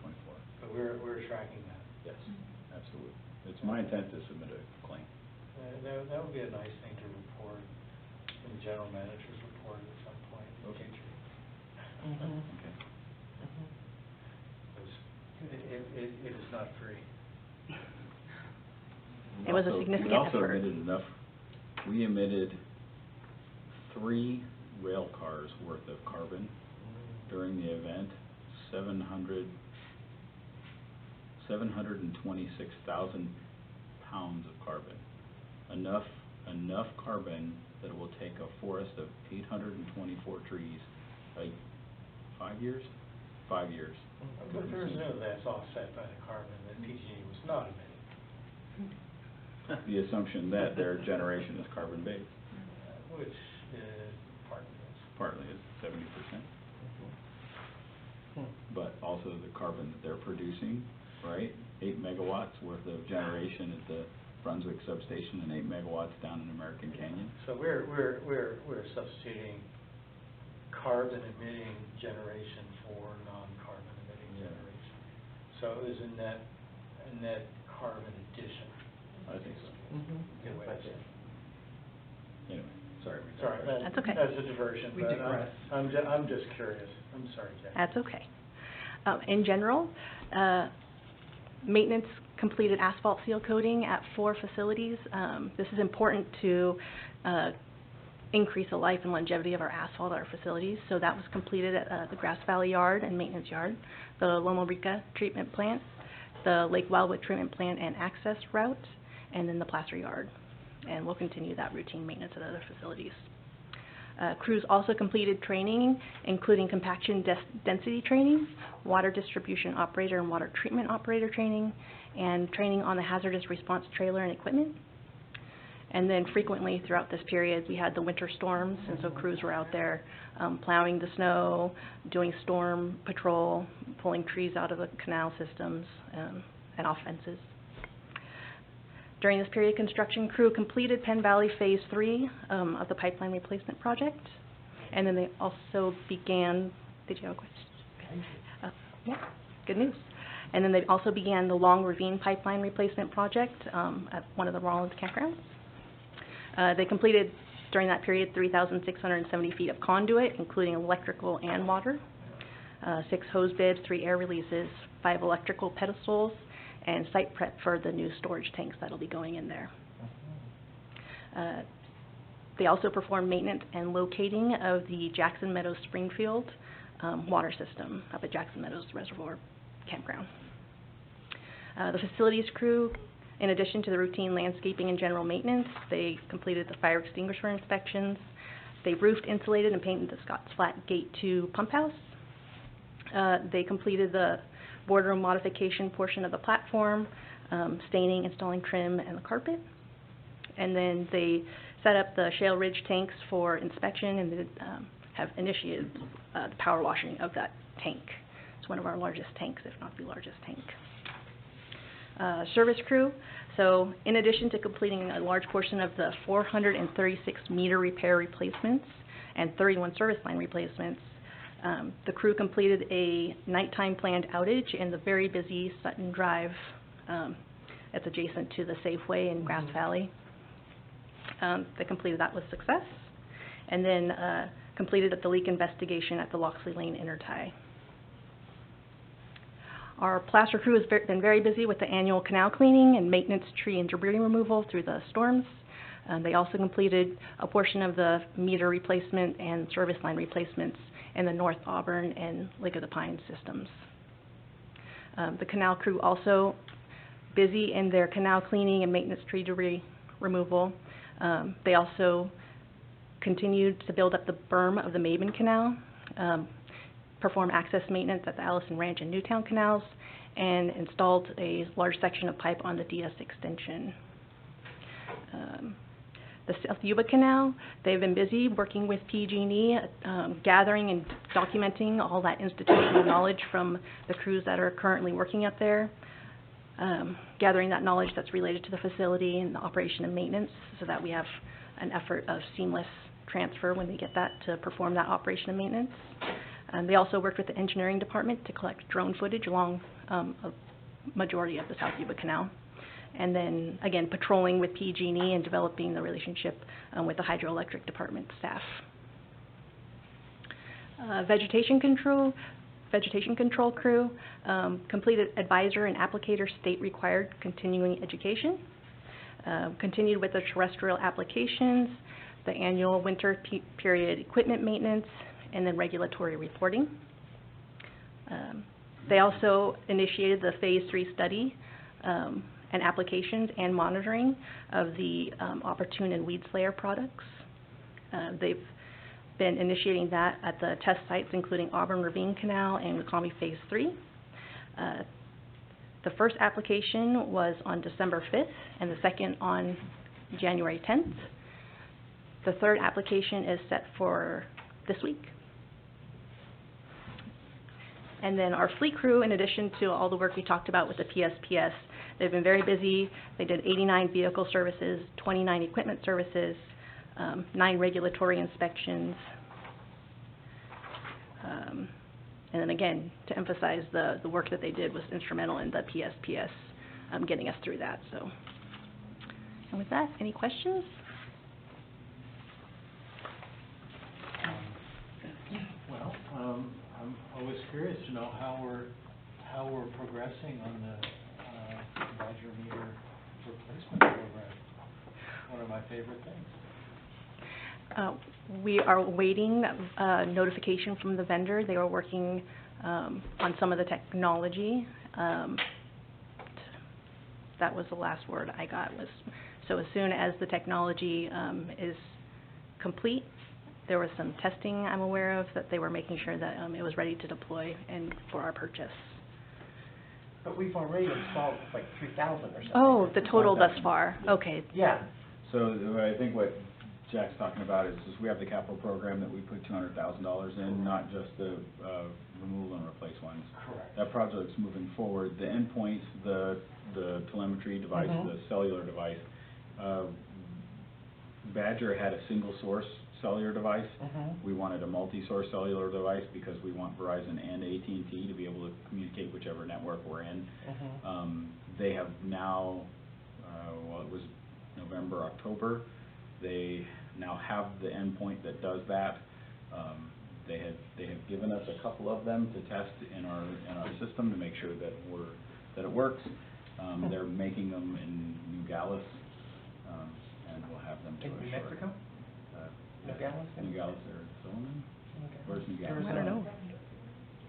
Speaker 4: But we're tracking that.
Speaker 1: Yes, absolutely. It's my intent to submit a claim.
Speaker 4: That would be a nice thing to report in the general manager's report at some point in the future.
Speaker 1: Okay.
Speaker 4: It is not free.
Speaker 10: It was a significant effort.
Speaker 1: We emitted 3 rail cars worth of carbon during the event, 726,000 pounds of carbon. Enough carbon that it will take a forest of 824 trees, like 5 years? 5 years.
Speaker 4: But there's no that's offset by the carbon that PG&E was not emitting.
Speaker 1: The assumption that their generation is carbon-based.
Speaker 4: Which partly is.
Speaker 1: Partly is 70%. But also the carbon that they're producing, right? 8 megawatts worth of generation at the Brunswick substation and 8 megawatts down in American Canyon.
Speaker 4: So we're substituting carbon emitting generation for non-carbon emitting generation. So it was a net carbon addition.
Speaker 1: I think so.
Speaker 4: Good way to say it.
Speaker 1: Anyway, sorry.
Speaker 10: That's okay.
Speaker 4: That's a diversion,
Speaker 3: We
Speaker 4: but
Speaker 3: digress.
Speaker 4: I'm just curious. I'm sorry, Jack.
Speaker 10: That's okay. In general, maintenance completed asphalt seal coating at 4 facilities. This is important to increase the life and longevity of our asphalt at our facilities. So that was completed at the Grass Valley Yard and Maintenance Yard, the Loma Rica Treatment Plant, the Lake Wildwood Treatment Plant and Access Route, and then the Placer Yard. And we'll continue that routine maintenance at other facilities. Crews also completed training, including compaction density training, water distribution operator and water treatment operator training, and training on the hazardous response trailer and equipment. And then frequently throughout this period, we had the winter storms, and so crews were out there plowing the snow, doing storm patrol, pulling trees out of the canal systems and off fences. During this period, construction crew completed Penn Valley Phase 3 of the pipeline replacement project. And then they also began, did you have a question? Yeah, good news. And then they also began the Long Ravine Pipeline Replacement Project at one of the Rollins campgrounds. They completed, during that period, 3,670 feet of conduit, including electrical and water, 6 hose bibs, 3 air releases, 5 electrical pedestals, and site prep for the new storage tanks that'll be going in there. They also performed maintenance and locating of the Jackson Meadows Springfield water system up at Jackson Meadows Reservoir Campground. The facilities crew In addition to the routine landscaping and general maintenance, they completed the fire extinguisher inspections. They roofed, insulated, and painted the Scott's Flat Gate 2 pump house. They completed the boardroom modification portion of the platform, staining, installing trim, and the carpet. And then they set up the shale ridge tanks for inspection and have initiated the power washing of that tank. It's one of our largest tanks, if not the largest tank. Service crew. So in addition to completing a large portion of the 436 meter repair replacements and 31 service line replacements, the crew completed a nighttime planned outage in the very busy Sutton Drive that's adjacent to the Safeway in Grass Valley. They completed that with success, and then completed the leak investigation at the Loxley Lane intertie. Our plaster crew has been very busy with the annual canal cleaning and maintenance, tree and debris removal through the storms. They also completed a portion of the meter replacement and service line replacements in the North Auburn and Lake of the Pines systems. The canal crew also busy in their canal cleaning and maintenance, tree debris removal. They also continued to build up the berm of the Maben Canal, perform access maintenance at the Allison Ranch and Newtown canals, and installed a large section of pipe on the DS extension. The South Yuba Canal, they've been busy working with PG&E, gathering and documenting all that institutional knowledge from the crews that are currently working up there, gathering that knowledge that's related to the facility and the operation and maintenance so that we have an effort of seamless transfer when we get that to perform that operation and maintenance. They also worked with the engineering department to collect drone footage along a majority of the South Yuba Canal. And then, again, patrolling with PG&E and developing the relationship with the hydroelectric department staff. Vegetation control crew completed advisor and applicator state-required continuing education. Continued with the terrestrial applications, the annual winter period equipment maintenance, and then regulatory reporting. They also initiated the Phase 3 study and applications and monitoring of the Opportune and Weed Slayer products. They've been initiating that at the test sites, including Auburn Ravine Canal and Wakami Phase 3. The first application was on December 5th, and the second on January 10th. The third application is set for this week. And then our fleet crew, in addition to all the work we talked about with the PSPS, they've been very busy. They did 89 vehicle services, 29 equipment services, 9 regulatory inspections. And then again, to emphasize the work that they did was instrumental in the PSPS getting us through that. So, and with that, any questions?
Speaker 4: Well, I'm always curious to know how we're progressing on the Badger meter replacement program. One of my favorite things.
Speaker 10: We are waiting notification from the vendor. They are working on some of the technology. That was the last word I got. So as soon as the technology is complete, there was some testing I'm aware of that they were making sure that it was ready to deploy and for our purchase.
Speaker 3: But we've already installed like 3,000 or something.
Speaker 10: Oh, the total thus far. Okay.
Speaker 3: Yeah.
Speaker 1: So I think what Jack's talking about is we have the capital program that we put $200,000 in, not just the remove and replace ones.
Speaker 3: Correct.
Speaker 1: That project's moving forward. The endpoints, the telemetry device, the cellular device, Badger had a single source cellular device. We wanted a multi-source cellular device because we want Verizon and AT&T to be able to communicate whichever network we're in. They have now, well, it was November, October, they now have the endpoint that does that. They have given us a couple of them to test in our system to make sure that it works. They're making them in Nogales, and we'll have them to
Speaker 3: In New Mexico? Nogales?
Speaker 1: Nogales or Solomon?
Speaker 3: Okay.
Speaker 1: Where's Nogales?
Speaker 10: I don't know.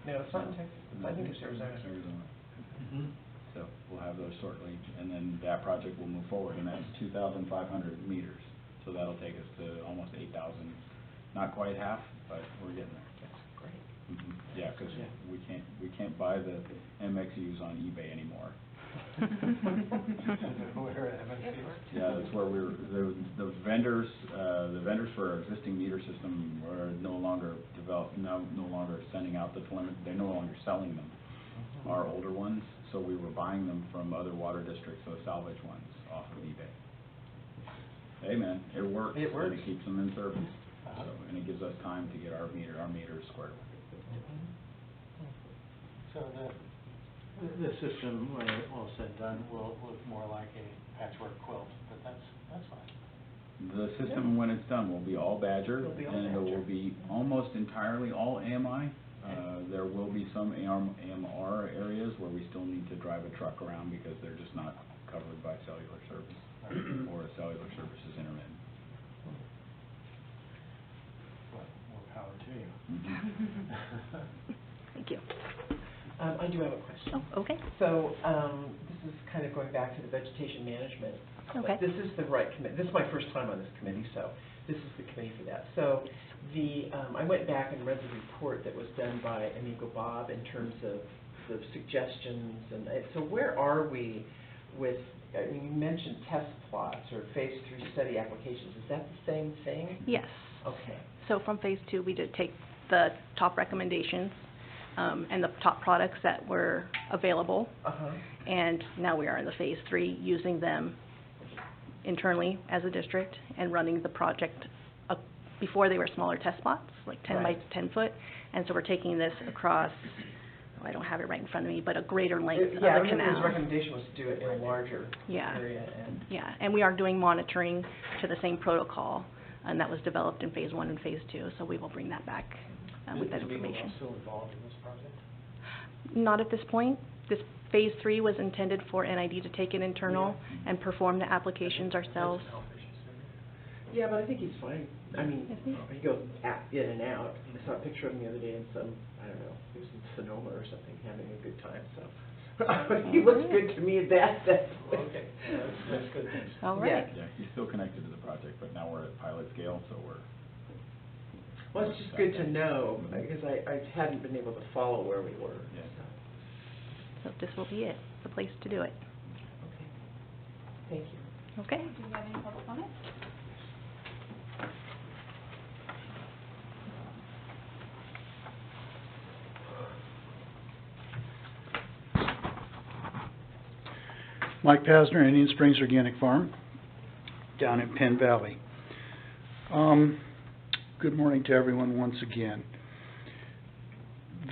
Speaker 3: No, it's not in Texas. I think it's Arizona.
Speaker 1: So we'll have those shortly, and then that project will move forward, and that's 2,500 meters. So that'll take us to almost 8,000, not quite half, but we're getting there.
Speaker 3: That's great.
Speaker 1: Yeah, because we can't buy the MXUs on eBay anymore. Yeah, that's where the vendors for our existing meter system are no longer sending out the telemetry, they're no longer selling them, our older ones, so we were buying them from other water districts, the salvage ones, off of eBay. Hey man, it works.
Speaker 3: It works.
Speaker 1: And it keeps them in service, so, and it gives us time to get our meters squared away.
Speaker 4: So the system, when it all said and done, will look more like a patchwork quilt, but that's fine.
Speaker 1: The system, when it's done, will be all Badger,
Speaker 3: It'll be all
Speaker 1: and it
Speaker 3: Badger.
Speaker 1: will be almost entirely all AMI. There will be some AMR areas where we still need to drive a truck around because they're just not covered by cellular service, or cellular service is intermittent.
Speaker 4: Well, more power to you.
Speaker 10: Thank you.
Speaker 3: I do have a question.
Speaker 10: Oh, okay.
Speaker 3: So, this is kind of going back to the vegetation management.
Speaker 10: Okay.
Speaker 3: This is the right committee. This is my first time on this committee, so this is the committee for that. So, I went back and read the report that was done by Amigo Bob in terms of the suggestions, and so where are we with, I mean, you mentioned test plots or phase 3 study applications. Is that the same thing?
Speaker 10: Yes.
Speaker 3: Okay.
Speaker 10: So from phase 2, we did take the top recommendations and the top products that were available, and now we are in the phase 3, using them internally as a district and running the project. Before they were smaller test spots, like 10 by 10 foot, and so we're taking this across, I don't have it right in front of me, but a greater length of the
Speaker 3: Yeah, I
Speaker 10: canal.
Speaker 3: remember his recommendation was to do it in a larger area. And
Speaker 10: Yeah, and we are doing monitoring to the same protocol, and that was developed in phase 1 and phase 2, so we will bring that back with that information.
Speaker 4: Is still involved in this project?
Speaker 10: Not at this point. This phase 3 was intended for NID to take it internal and perform the applications ourselves.
Speaker 3: Yeah, but I think he's fine. I mean,
Speaker 10: Is he?
Speaker 3: he goes in and out. I saw a picture of him the other day in some, I don't know, he was in Sonoma or something, having a good time, so. He looks good to me at that.
Speaker 4: Okay, that's good news.
Speaker 10: All right.
Speaker 1: Yeah, he's still connected to the project, but now we're at pilot scale, so we're...
Speaker 3: Well, it's just good to know, because I hadn't been able to follow where we were.
Speaker 1: Yeah.
Speaker 10: So this will be it, the place to do it.
Speaker 3: Okay. Thank you.
Speaker 10: Okay?
Speaker 2: Do you have any public comment?
Speaker 9: Mike Pasner, Indian Springs Organic Farm, down in Penn Valley. Good morning to everyone once again.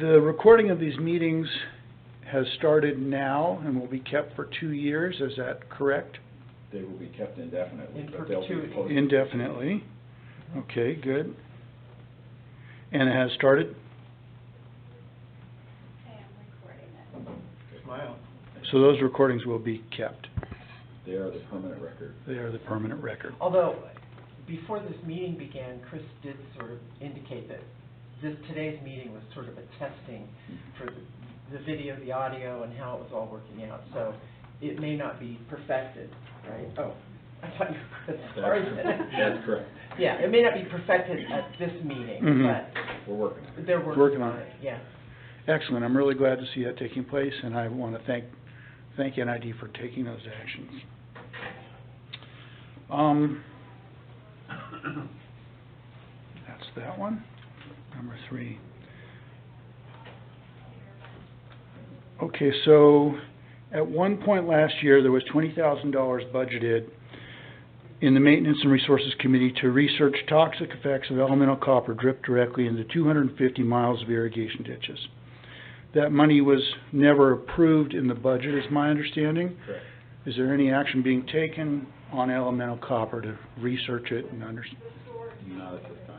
Speaker 9: The recording of these meetings has started now and will be kept for 2 years, is that correct?
Speaker 1: They will be kept indefinitely,
Speaker 3: In
Speaker 1: but they'll be
Speaker 3: perpetuity.
Speaker 1: posted.
Speaker 9: Indefinitely. Okay, good. And it has started?
Speaker 2: I am recording it.
Speaker 4: Smile.
Speaker 9: So those recordings will be kept.
Speaker 1: They are the permanent record.
Speaker 9: They are the permanent record.
Speaker 3: Although, before this meeting began, Chris did sort of indicate that today's meeting was sort of a testing for the video, the audio, and how it was all working out. So it may not be perfected, right? Oh, I thought you were Chris. Sorry.
Speaker 1: That's correct.
Speaker 3: Yeah, it may not be perfected at this meeting, but
Speaker 1: We're working on it.
Speaker 3: they're working on it. Yeah.
Speaker 9: Excellent. I'm really glad to see that taking place, and I want to thank NID for taking those actions. That's that one. Number 3. Okay, so at one point last year, there was $20,000 budgeted in the Maintenance and Resources Committee to research toxic effects of elemental copper dripped directly into 250 miles of irrigation ditches. That money was never approved in the budget, is my understanding.
Speaker 1: Correct.
Speaker 9: Is there any action being taken on elemental copper to research it and understand?
Speaker 1: Not at this time.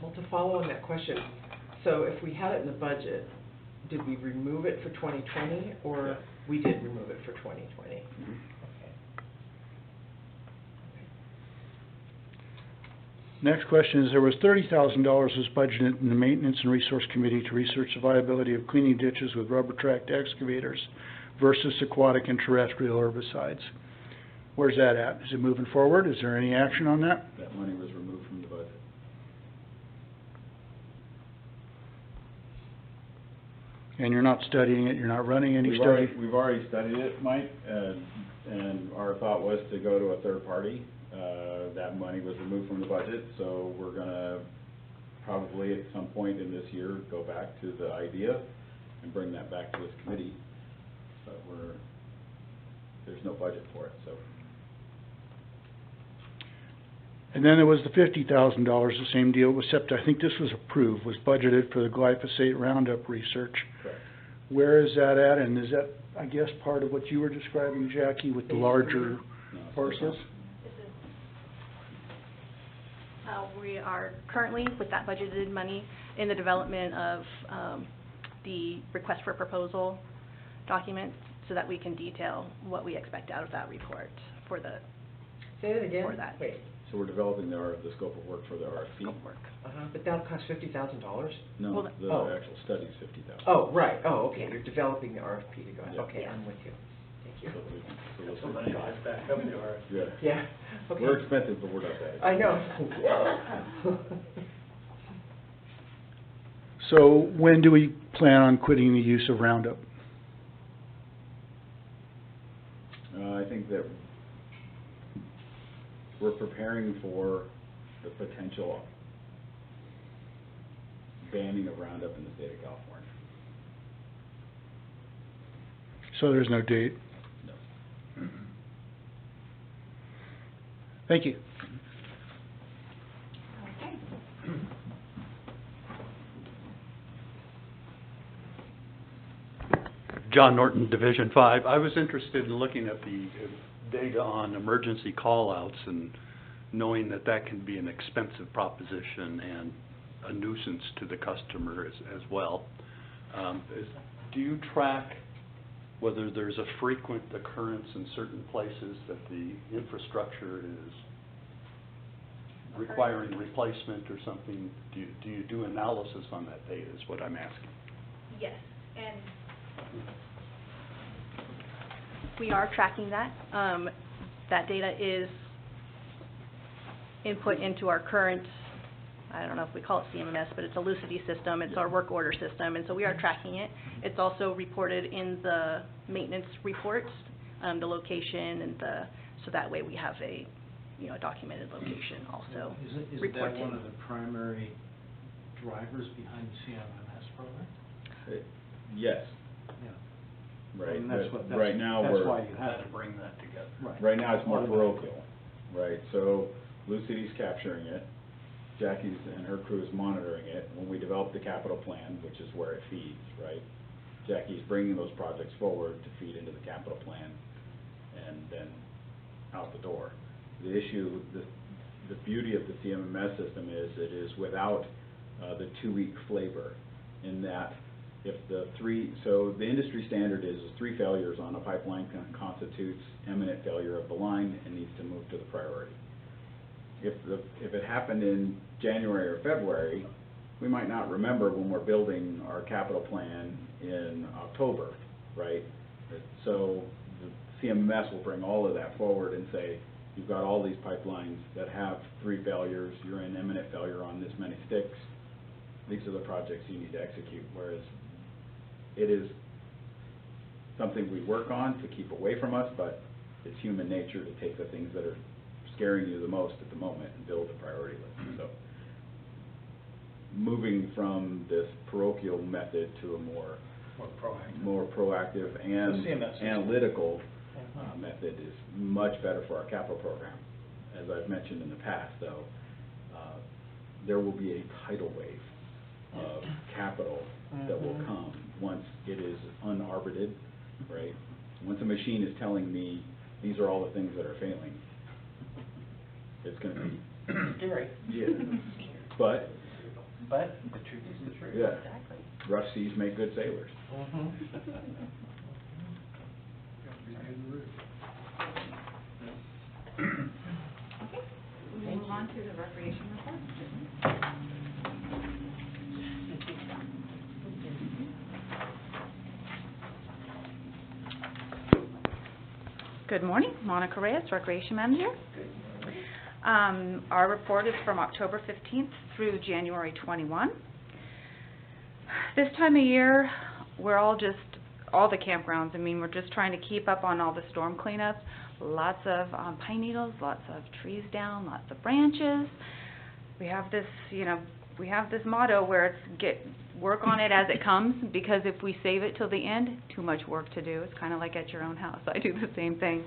Speaker 3: Well, to follow on that question, so if we had it in the budget, did we remove it for 2020, or
Speaker 1: Yeah.
Speaker 3: we did remove it for 2020? Okay.
Speaker 9: Next question is, there was $30,000 was budgeted in the Maintenance and Resource Committee to research the viability of cleaning ditches with rubber tracked excavators versus aquatic and terrestrial herbicides. Where's that at? Is it moving forward? Is there any action on that?
Speaker 1: That money was removed from the budget.
Speaker 9: And you're not studying it, you're not running any study?
Speaker 1: We've already studied it, Mike, and our thought was to go to a third party. That money was removed from the budget, so we're gonna probably at some point in this year go back to the idea and bring that back to this committee. But there's no budget for it, so.
Speaker 9: And then there was the $50,000, the same deal, except I think this was approved, was budgeted for the glyphosate Roundup research.
Speaker 1: Correct.
Speaker 9: Where is that at, and is that, I guess, part of what you were describing, Jackie, with the larger parcels?
Speaker 10: We are currently, with that budgeted money, in the development of the request for proposal document so that we can detail what we expect out of that report for the,
Speaker 3: Say that again?
Speaker 10: for that.
Speaker 3: Wait,
Speaker 1: So we're developing the scope of work for the RFP.
Speaker 10: scope work.
Speaker 3: but that'll cost $50,000?
Speaker 1: No,
Speaker 10: Well,
Speaker 1: the
Speaker 3: oh.
Speaker 1: actual study's 50,000.
Speaker 3: Oh, right, oh, okay, you're developing the RFP to go,
Speaker 1: Yeah.
Speaker 3: okay,
Speaker 10: Yeah.
Speaker 3: I'm with you. Thank you.
Speaker 1: So we'll
Speaker 4: So
Speaker 1: see.
Speaker 4: money goes back up the RFP.
Speaker 1: Yeah.
Speaker 3: Yeah, okay.
Speaker 1: We're expensive, but we're not bad.
Speaker 3: I know.
Speaker 9: So when do we plan on quitting the use of Roundup?
Speaker 1: I think that we're preparing for the potential banning of Roundup in the state of California.
Speaker 9: So there's no date?
Speaker 1: No.
Speaker 9: Thank you.
Speaker 2: Okay.
Speaker 7: John Norton, Division 5. I was interested in looking at the data on emergency call-outs and knowing that that can be an expensive proposition and a nuisance to the customer as well. Do you track whether there's a frequent occurrence in certain places that the infrastructure is requiring replacement or something? Do you do analysis on that data is what I'm asking.
Speaker 10: Yes, and we are tracking that. That data is input into our current, I don't know if we call it CMMS, but it's a Lucidity system. It's our work order system, and so we are tracking it. It's also reported in the maintenance reports, the location and so that way we have a, a documented location also
Speaker 4: Isn't
Speaker 10: reported.
Speaker 4: that one of the primary drivers behind the CMMS program?
Speaker 1: Yes,
Speaker 4: Yeah.
Speaker 1: right.
Speaker 4: And that's
Speaker 1: but
Speaker 4: what,
Speaker 1: right now
Speaker 4: that's
Speaker 1: we're
Speaker 4: why you had to bring that together.
Speaker 1: right now it's more parochial, right? So Lucity's capturing it. Jackie's and her crew is monitoring it. When we develop the capital plan, which is where it feeds, right? Jackie's bringing those projects forward to feed into the capital plan and then out the door. The issue, the beauty of the CMMS system is it is without the 2-week flavor in that if so the industry standard is 3 failures on a pipeline constitutes imminent failure of the line and needs to move to the priority. If it happened in January or February, we might not remember when we're building our capital plan in October, right? So the CMMS will bring all of that forward and say, you've got all these pipelines that have 3 failures, you're in imminent failure on this many sticks, these are the projects you need to execute, whereas it is something we work on to keep away from us, but it's human nature to take the things that are scaring you the most at the moment and build a priority list. So moving from this parochial method to a more proactive and analytical method is much better for our capital program. As I've mentioned in the past, though, there will be a tidal wave of capital that will come once it is unarbitrated, right? Once a machine is telling me these are all the things that are failing, it's going to be
Speaker 3: Scary.
Speaker 1: yeah. But
Speaker 3: the truth is the truth.
Speaker 1: yeah,
Speaker 3: Exactly.
Speaker 1: rough seas make good sailors.
Speaker 2: Move on on to the recreation report. Good morning, Monica Reyes, Recreation Manager. Our report is from October 15th through January 21. This time of year, we're all the campgrounds, we're just trying to keep up on all the storm cleanup. Lots of pine needles, lots of trees down, lots of branches. We have this, we have this motto where it's work on it as it comes, because if we save it till the end, too much work to do. It's kind of like at your own house. I do the same thing.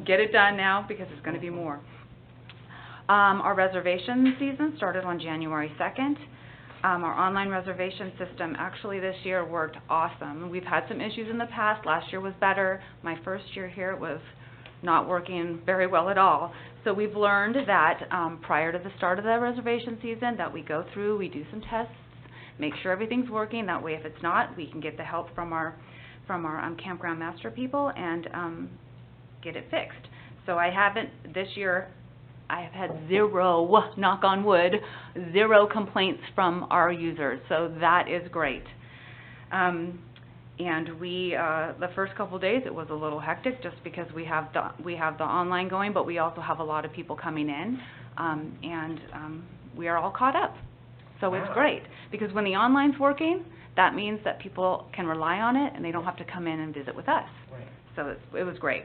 Speaker 2: Get it done now because it's going to be more. Our reservation season started on January 2nd. Our online reservation system actually this year worked awesome. We've had some issues in the past. Last year was better. My first year here it was not working very well at all. So we've learned that prior to the start of the reservation season that we go through, we do some tests, make sure everything's working. That way if it's not, we can get the help from our campground master people and get it fixed. So this year I have had zero, knock on wood, zero complaints from our users. So that is great. And the first couple days it was a little hectic just because we have the online going, but we also have a lot of people coming in, and we are all caught up. So it's great because when the online's working, that means that people can rely on it and they don't have to come in and visit with us.
Speaker 3: Right.
Speaker 2: So it was great.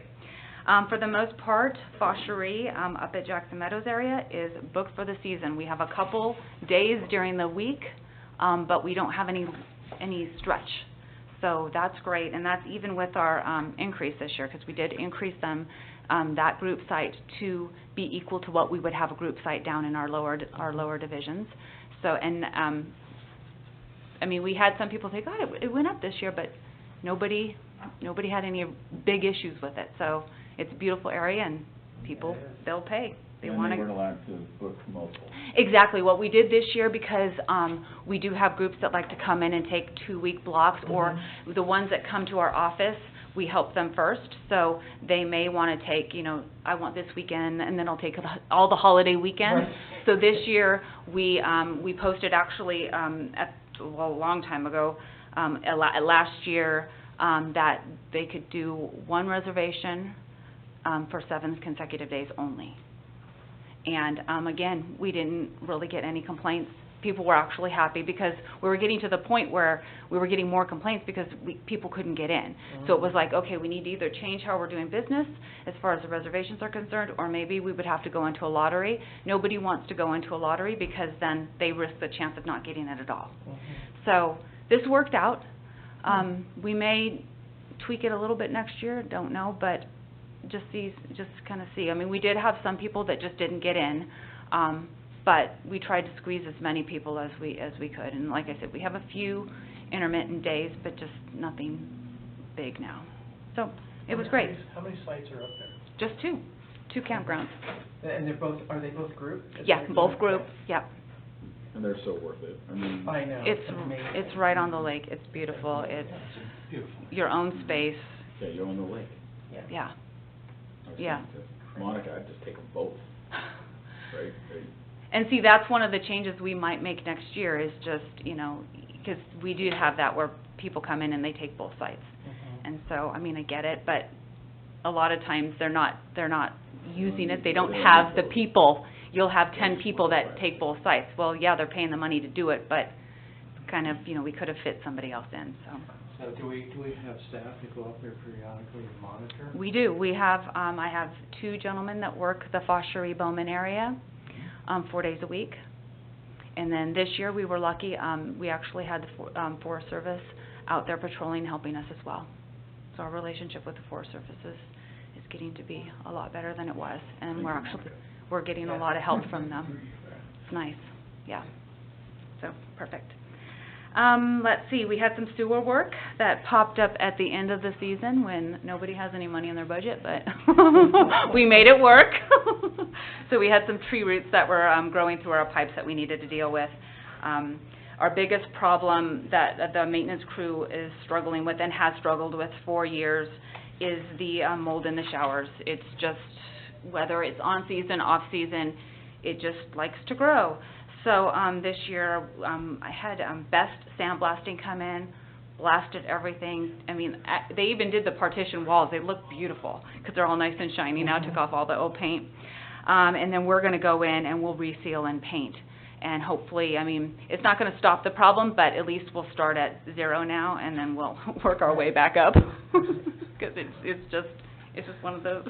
Speaker 2: For the most part, Foshery up at Jackson Meadows area is booked for the season. We have a couple days during the week, but we don't have any stretch. So that's great, and that's even with our increase this year, because we did increase them, that group site to be equal to what we would have a group site down in our lower divisions. So, and we had some people say, God, it went up this year, but nobody had any big issues with it. So it's a beautiful area, and people, they'll pay. They weren't
Speaker 1: allowed to book multiple.
Speaker 2: Exactly. What we did this year, because we do have groups that like to come in and take 2-week blocks, or the ones that come to our office, we help them first. So they may want to take, I want this weekend, and then I'll take all the holiday weekends. Right. So this year we posted actually a long time ago, last year, that they could do one reservation for 7 consecutive days only. And again, we didn't really get any complaints. People were actually happy because we were getting to the point where we were getting more complaints because people couldn't get in. So it was like, okay, we need to either change how we're doing business as far as the reservations are concerned, or maybe we would have to go into a lottery. Nobody wants to go into a lottery because then they risk the chance of not getting it at all. So this worked out. We may tweak it a little bit next year, don't know, but just kind of see. We did have some people that just didn't get in, but we tried to squeeze as many people as we could. And like I said, we have a few intermittent days, but just nothing big now. So it was great.
Speaker 4: How many sites are up there?
Speaker 2: Just two campgrounds.
Speaker 3: And are they both group?
Speaker 2: Yeah, both group. Yep.
Speaker 1: And they're so worth it.
Speaker 3: I know.
Speaker 2: It's right on the lake. It's beautiful. It's your own space.
Speaker 1: Yeah, you own the lake.
Speaker 2: Yeah.
Speaker 1: Yeah. Monica, I'd just take them both. Right?
Speaker 2: And see, that's one of the changes we might make next year is just, because we do have that where people come in and they take both sites. And so, I get it, but a lot of times they're not using it. They don't have the people. You'll have 10 people that take both sites. Well, yeah, they're paying the money to do it, but kind of, we could have fit somebody else in, so.
Speaker 8: So do we have staff that go up there periodically and monitor?
Speaker 2: We do. We have, I have 2 gentlemen that work the Foshery Bowman area 4 days a week. And then this year we were lucky, we actually had the Forest Service out there patrolling, helping us as well. So our relationship with the Forest Service is getting to be a lot better than it was. And we're getting a lot of help from them. It's nice. Yeah. So, perfect. Let's see, we had some sewer work that popped up at the end of the season when nobody has any money in their budget, but we made it work. So we had some tree roots that were growing through our pipes that we needed to deal with. Our biggest problem that the maintenance crew is struggling with and has struggled with for years is the mold in the showers. It's just, whether it's on season, off season, it just likes to grow. So, this year, I had, Best Sandblasting come in, blasted everything. I mean, they even did the partition walls. They look beautiful, because they're all nice and shiny now, took off all the old paint. And then we're gonna go in and we'll reseal and paint. And hopefully, I mean, it's not gonna stop the problem, but at least we'll start at 0 now, and then we'll work our way back up. Because it's just one of those,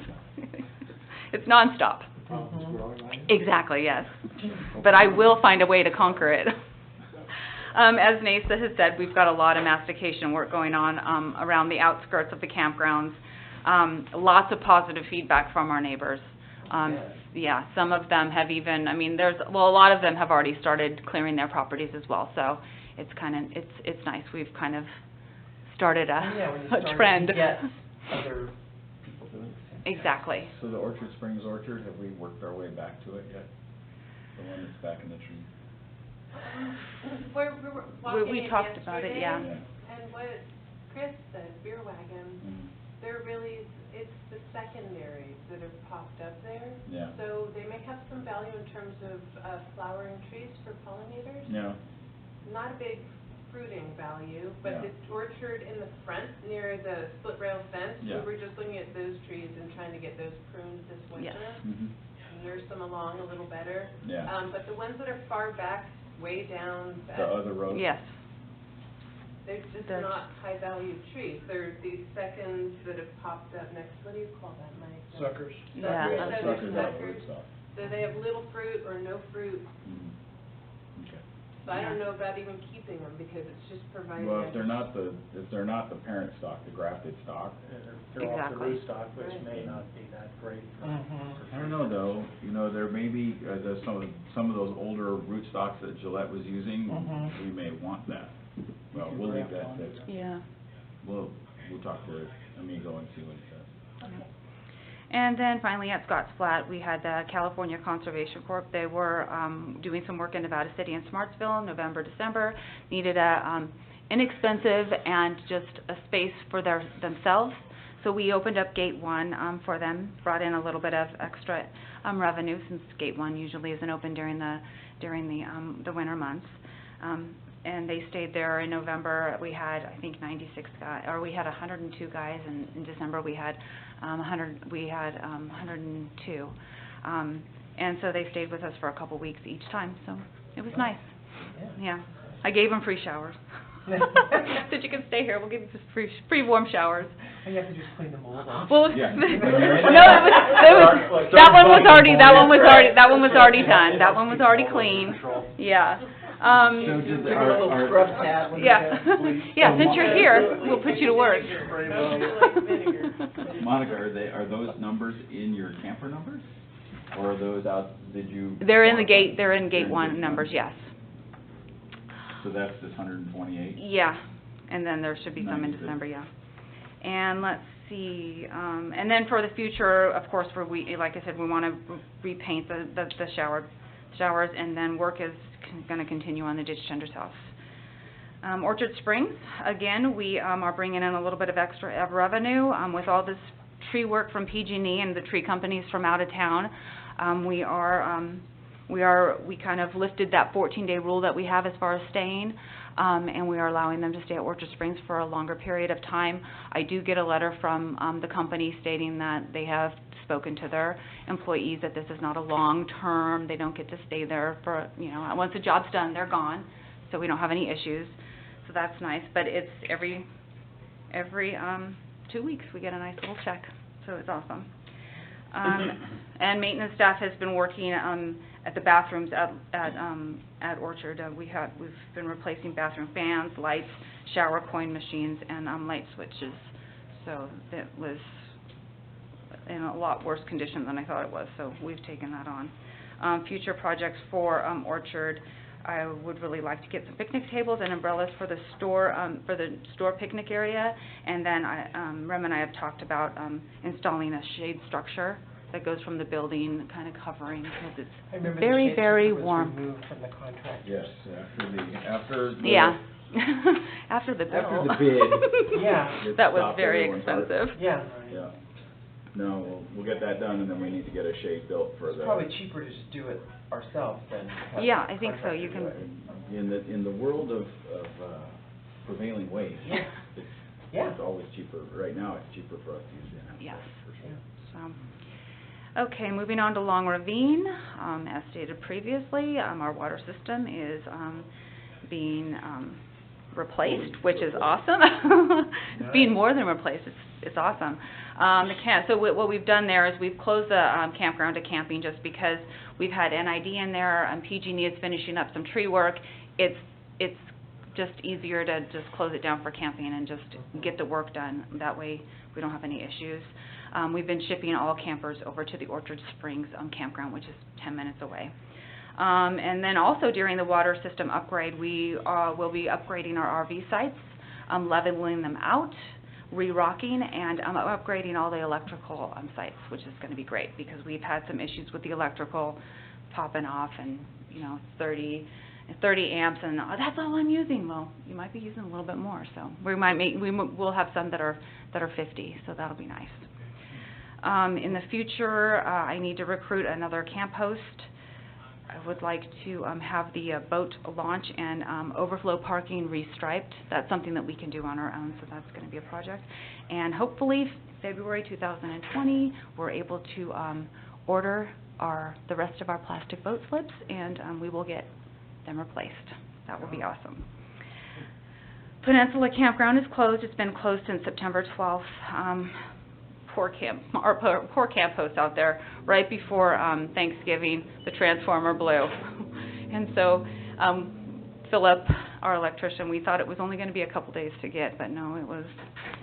Speaker 2: it's nonstop. Exactly, yes. But I will find a way to conquer it. As Nasa has said, we've got a lot of mastication work going on around the outskirts of the campgrounds. Lots of positive feedback from our neighbors. Yeah, some of them have even, I mean, a lot of them have already started clearing their properties as well. So it's it's nice. We've kind of started a trend.
Speaker 3: To get other people doing the same.
Speaker 2: Exactly.
Speaker 1: So the Orchard Springs Orchard, have we worked our way back to it yet? The one that's back in the tree?
Speaker 6: We're walking
Speaker 2: We
Speaker 6: it
Speaker 2: talked about it, yeah.
Speaker 6: And what Chris said, Beer Wagon, they're really, it's the secondaries that have popped up there.
Speaker 1: Yeah.
Speaker 6: So they may have some value in terms of flowering trees for pollinators.
Speaker 1: Yeah.
Speaker 6: Not a big fruiting value, but
Speaker 1: Yeah.
Speaker 6: the orchard in the front near the split rail fence,
Speaker 1: Yeah.
Speaker 6: we were just looking at those trees and trying to get those pruned this winter.
Speaker 2: Yes.
Speaker 1: Mm-hmm.
Speaker 6: Nurse them along a little better.
Speaker 1: Yeah.
Speaker 6: But the ones that are far back, way down,
Speaker 1: The other road?
Speaker 2: Yes.
Speaker 6: they're just
Speaker 2: They're-
Speaker 6: not high-value trees. They're these seconds that have popped up next, what do you call that, Mike?
Speaker 9: Suckers.
Speaker 2: Yeah.
Speaker 6: Suckers, so they're
Speaker 1: Suckers out
Speaker 6: suckers.
Speaker 1: rootstock.
Speaker 6: So they have little fruit or no fruit.
Speaker 1: Okay.
Speaker 6: So I don't know about even keeping them because it's just providing.
Speaker 1: Well, if they're not the parent stock, the grafted stock,
Speaker 4: They're off the
Speaker 2: Exactly.
Speaker 4: rootstock, which may not be that great for.
Speaker 1: I don't know though, you know, there may be, some of those older rootstocks that Gillette was using, we may want that. Well, we'll leave that,
Speaker 2: Yeah.
Speaker 1: we'll talk to Amigo and see what he says.
Speaker 2: And then finally at Scotts Flat, we had the California Conservation Corp. They were doing some work in Nevada City and Smartsville, November, December. Needed a inexpensive and just a space for themselves. So we opened up Gate 1 for them, brought in a little bit of extra revenue since Gate 1 usually isn't open during the winter months. And they stayed there in November. We had, I think, 96 guys, or we had 102 guys, and in December we had 102. And so they stayed with us for a couple weeks each time, so it was nice. Yeah. I gave them free showers. Said you can stay here, we'll give you just free warm showers.
Speaker 3: And you have to just clean the mold off.
Speaker 2: Well,
Speaker 1: Yeah.
Speaker 2: no, that one was already done. That one was already clean. Yeah.
Speaker 1: So did
Speaker 3: Give her a little scrub tab when
Speaker 2: Yeah.
Speaker 3: you get, please.
Speaker 2: Yeah, since you're here, we'll put you to work.
Speaker 1: Monica, are those numbers in your camper numbers? Or are those out,
Speaker 2: They're in Gate 1 numbers, yes.
Speaker 1: So that's this 128?
Speaker 2: Yeah, and then there should be some in
Speaker 1: 96.
Speaker 2: December, yeah. And let's see, and then for the future, of course, like I said, we want to repaint the showers, and then work is going to continue on the ditch tender house. Orchard Springs, again, we are bringing in a little bit of extra revenue with all this tree work from PG&E and the tree companies from out of town. We kind of lifted that 14-day rule that we have as far as staying, and we are allowing them to stay at Orchard Springs for a longer period of time. I do get a letter from the company stating that they have spoken to their employees that this is not a long-term, they don't get to stay there for, once the job's done, they're gone, so we don't have any issues. So that's nice, but it's every 2 weeks we get a nice little check, so it's awesome. And maintenance staff has been working at the bathrooms at Orchard. We've been replacing bathroom fans, lights, shower coin machines, and light switches. So it was in a lot worse condition than I thought it was. So we've taken that on. Future projects for Orchard. I would really like to get some picnic tables and umbrellas for the store picnic area, and then Rem and I have talked about installing a shade structure that goes from the building, kind of covering, because it's very, very warm.
Speaker 3: Removed from the contract.
Speaker 1: Yes, after the...
Speaker 2: Yeah. After the bill.
Speaker 1: After the bid.
Speaker 3: Yeah.
Speaker 1: it
Speaker 2: That was
Speaker 1: stopped
Speaker 2: very
Speaker 1: everyone's heart.
Speaker 2: expensive.
Speaker 3: Yeah.
Speaker 1: Yeah. No, we'll get that done, and then we need to get a shade built for
Speaker 3: It's
Speaker 1: the.
Speaker 3: probably cheaper to just do it ourselves than have
Speaker 2: Yeah,
Speaker 3: a
Speaker 2: I think so.
Speaker 3: contractor
Speaker 2: You
Speaker 3: do
Speaker 2: can-
Speaker 3: it.
Speaker 1: In the world of prevailing wage,
Speaker 3: Yeah.
Speaker 1: it's,
Speaker 3: Yeah.
Speaker 1: it's always cheaper, right now, it's cheaper for us to use the in-house.
Speaker 2: Yes.
Speaker 1: For sure.
Speaker 2: So, okay, moving on to Long Ravine. As stated previously, our water system is being replaced, which is awesome. It's being more than replaced. It's awesome. So what we've done there is we've closed the campground to camping just because we've had NID in there. PG&E is finishing up some tree work. It's just easier to just close it down for camping and just get the work done. That way we don't have any issues. We've been shipping all campers over to the Orchard Springs campground, which is 10 minutes away. And then also during the water system upgrade, we will be upgrading our RV sites, leveling them out, re-rocking, and upgrading all the electrical sites, which is going to be great because we've had some issues with the electrical popping off and, 30 amps, and that's all I'm using. Well, you might be using a little bit more, so we'll have some that are 50, so that'll be nice. In the future, I need to recruit another camp host. I would like to have the boat launch and overflow parking restriped. That's something that we can do on our own, so that's going to be a project. And hopefully, February 2020, we're able to order the rest of our plastic boat slips, and we will get them replaced. That will be awesome. Peninsula Campground is closed. It's been closed since September 12th. Poor camp host out there. Right before Thanksgiving, the transformer blew. And so Philip, our electrician, we thought it was only going to be a couple days to get, but no, it was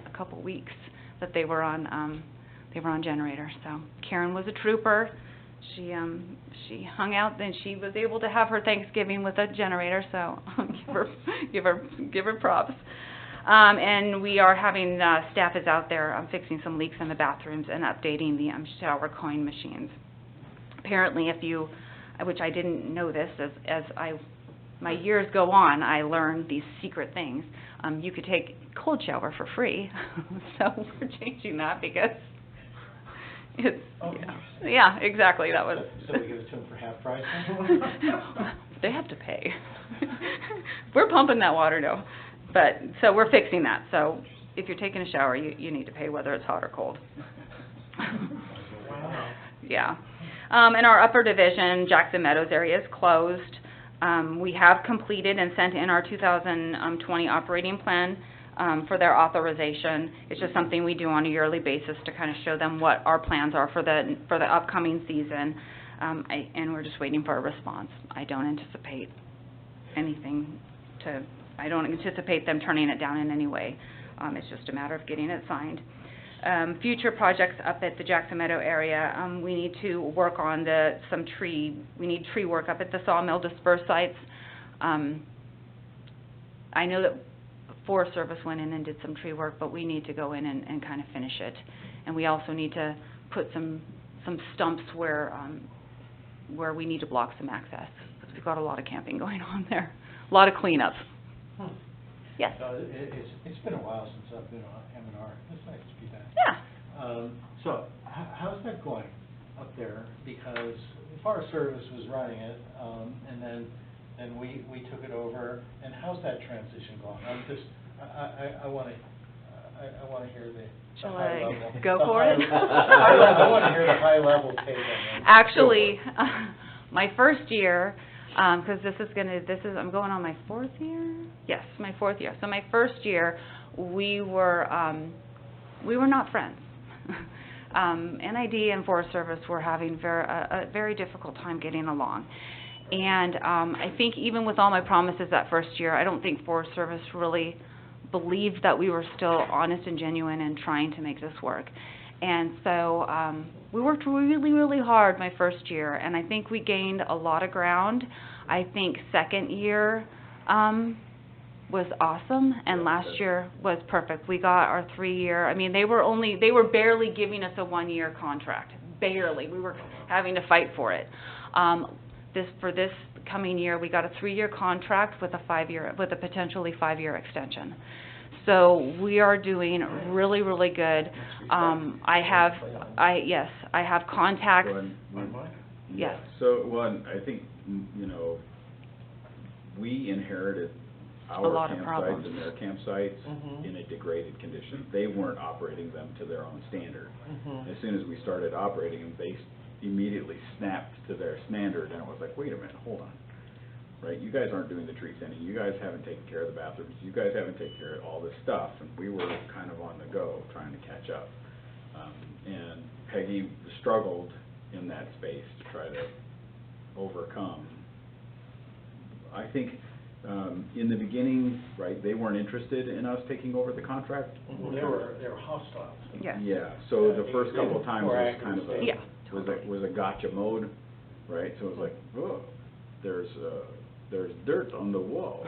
Speaker 2: a couple weeks that they were on generator. So Karen was a trooper. She hung out, and she was able to have her Thanksgiving with a generator, so give her props. And we are having, staff is out there fixing some leaks in the bathrooms and updating the shower coin machines. Apparently, which I didn't know this, as my years go on, I learned these secret things. You could take cold shower for free, so we're changing that because it's, yeah, exactly, that was.
Speaker 4: So we give it to them for half price?
Speaker 2: They have to pay. We're pumping that water, though. But, so we're fixing that. So if you're taking a shower, you need to pay whether it's hot or cold.
Speaker 3: Wow.
Speaker 2: Yeah. In our upper division, Jackson Meadows area is closed. We have completed and sent in our 2020 operating plan for their authorization. It's just something we do on a yearly basis to kind of show them what our plans are for the upcoming season. And we're just waiting for a response. I don't anticipate them turning it down in any way. It's just a matter of getting it signed. Future projects up at the Jackson Meadow area, we need to work on we need tree work up at the sawmill disperse sites. I know that Forest Service went in and did some tree work, but we need to go in and kind of finish it. And we also need to put some stumps where we need to block some access, because we've got a lot of camping going on there, a lot of cleanup. Yes.
Speaker 4: It's been a while since I've been on M&R. It's nice to be back.
Speaker 2: Yeah.
Speaker 4: So how's that going up there? Because the Forest Service was running it, and then we took it over. And how's that transition going? I want to hear the high level.
Speaker 2: Go for it?
Speaker 4: I want to hear the high level take on that.
Speaker 2: Actually, my first year, because I'm going on my fourth year? Yes, my fourth year. So my first year, we were not friends. NID and Forest Service were having a very difficult time getting along. And I think even with all my promises that first year, I don't think Forest Service really believed that we were still honest and genuine and trying to make this work. And so we worked really, really hard my first year, and I think we gained a lot of ground. I think second year was awesome, and last year was perfect. We got our 3-year, they were barely giving us a 1-year contract. Barely. We were having to fight for it. For this coming year, we got a 3-year contract with a potentially 5-year extension. So we are doing really, really good. I have contacts, yes.
Speaker 1: So, one, I think, you know, we inherited
Speaker 2: A
Speaker 1: our
Speaker 2: lot of
Speaker 1: campsites
Speaker 2: problems.
Speaker 1: and their campsites
Speaker 3: Mhm.
Speaker 1: in a degraded condition. They weren't operating them to their own standard.
Speaker 3: Mhm.
Speaker 1: As soon as we started operating them, they immediately snapped to their standard, and it was like, wait a minute, hold on. Right, you guys aren't doing the tree thinning, you guys haven't taken care of the bathrooms, you guys haven't taken care of all this stuff, and we were kind of on the go, trying to catch up. And Peggy struggled in that space to try to overcome. I think, in the beginning, right, they weren't interested in us taking over the contract.
Speaker 3: Mhm.
Speaker 4: They were hostile.
Speaker 2: Yes.
Speaker 1: Yeah, so the first couple of times
Speaker 4: More
Speaker 1: was
Speaker 4: active
Speaker 1: kind of a,
Speaker 2: Yeah,
Speaker 1: was a gotcha mode, right? So it was like, oh, there's dirt on the wall,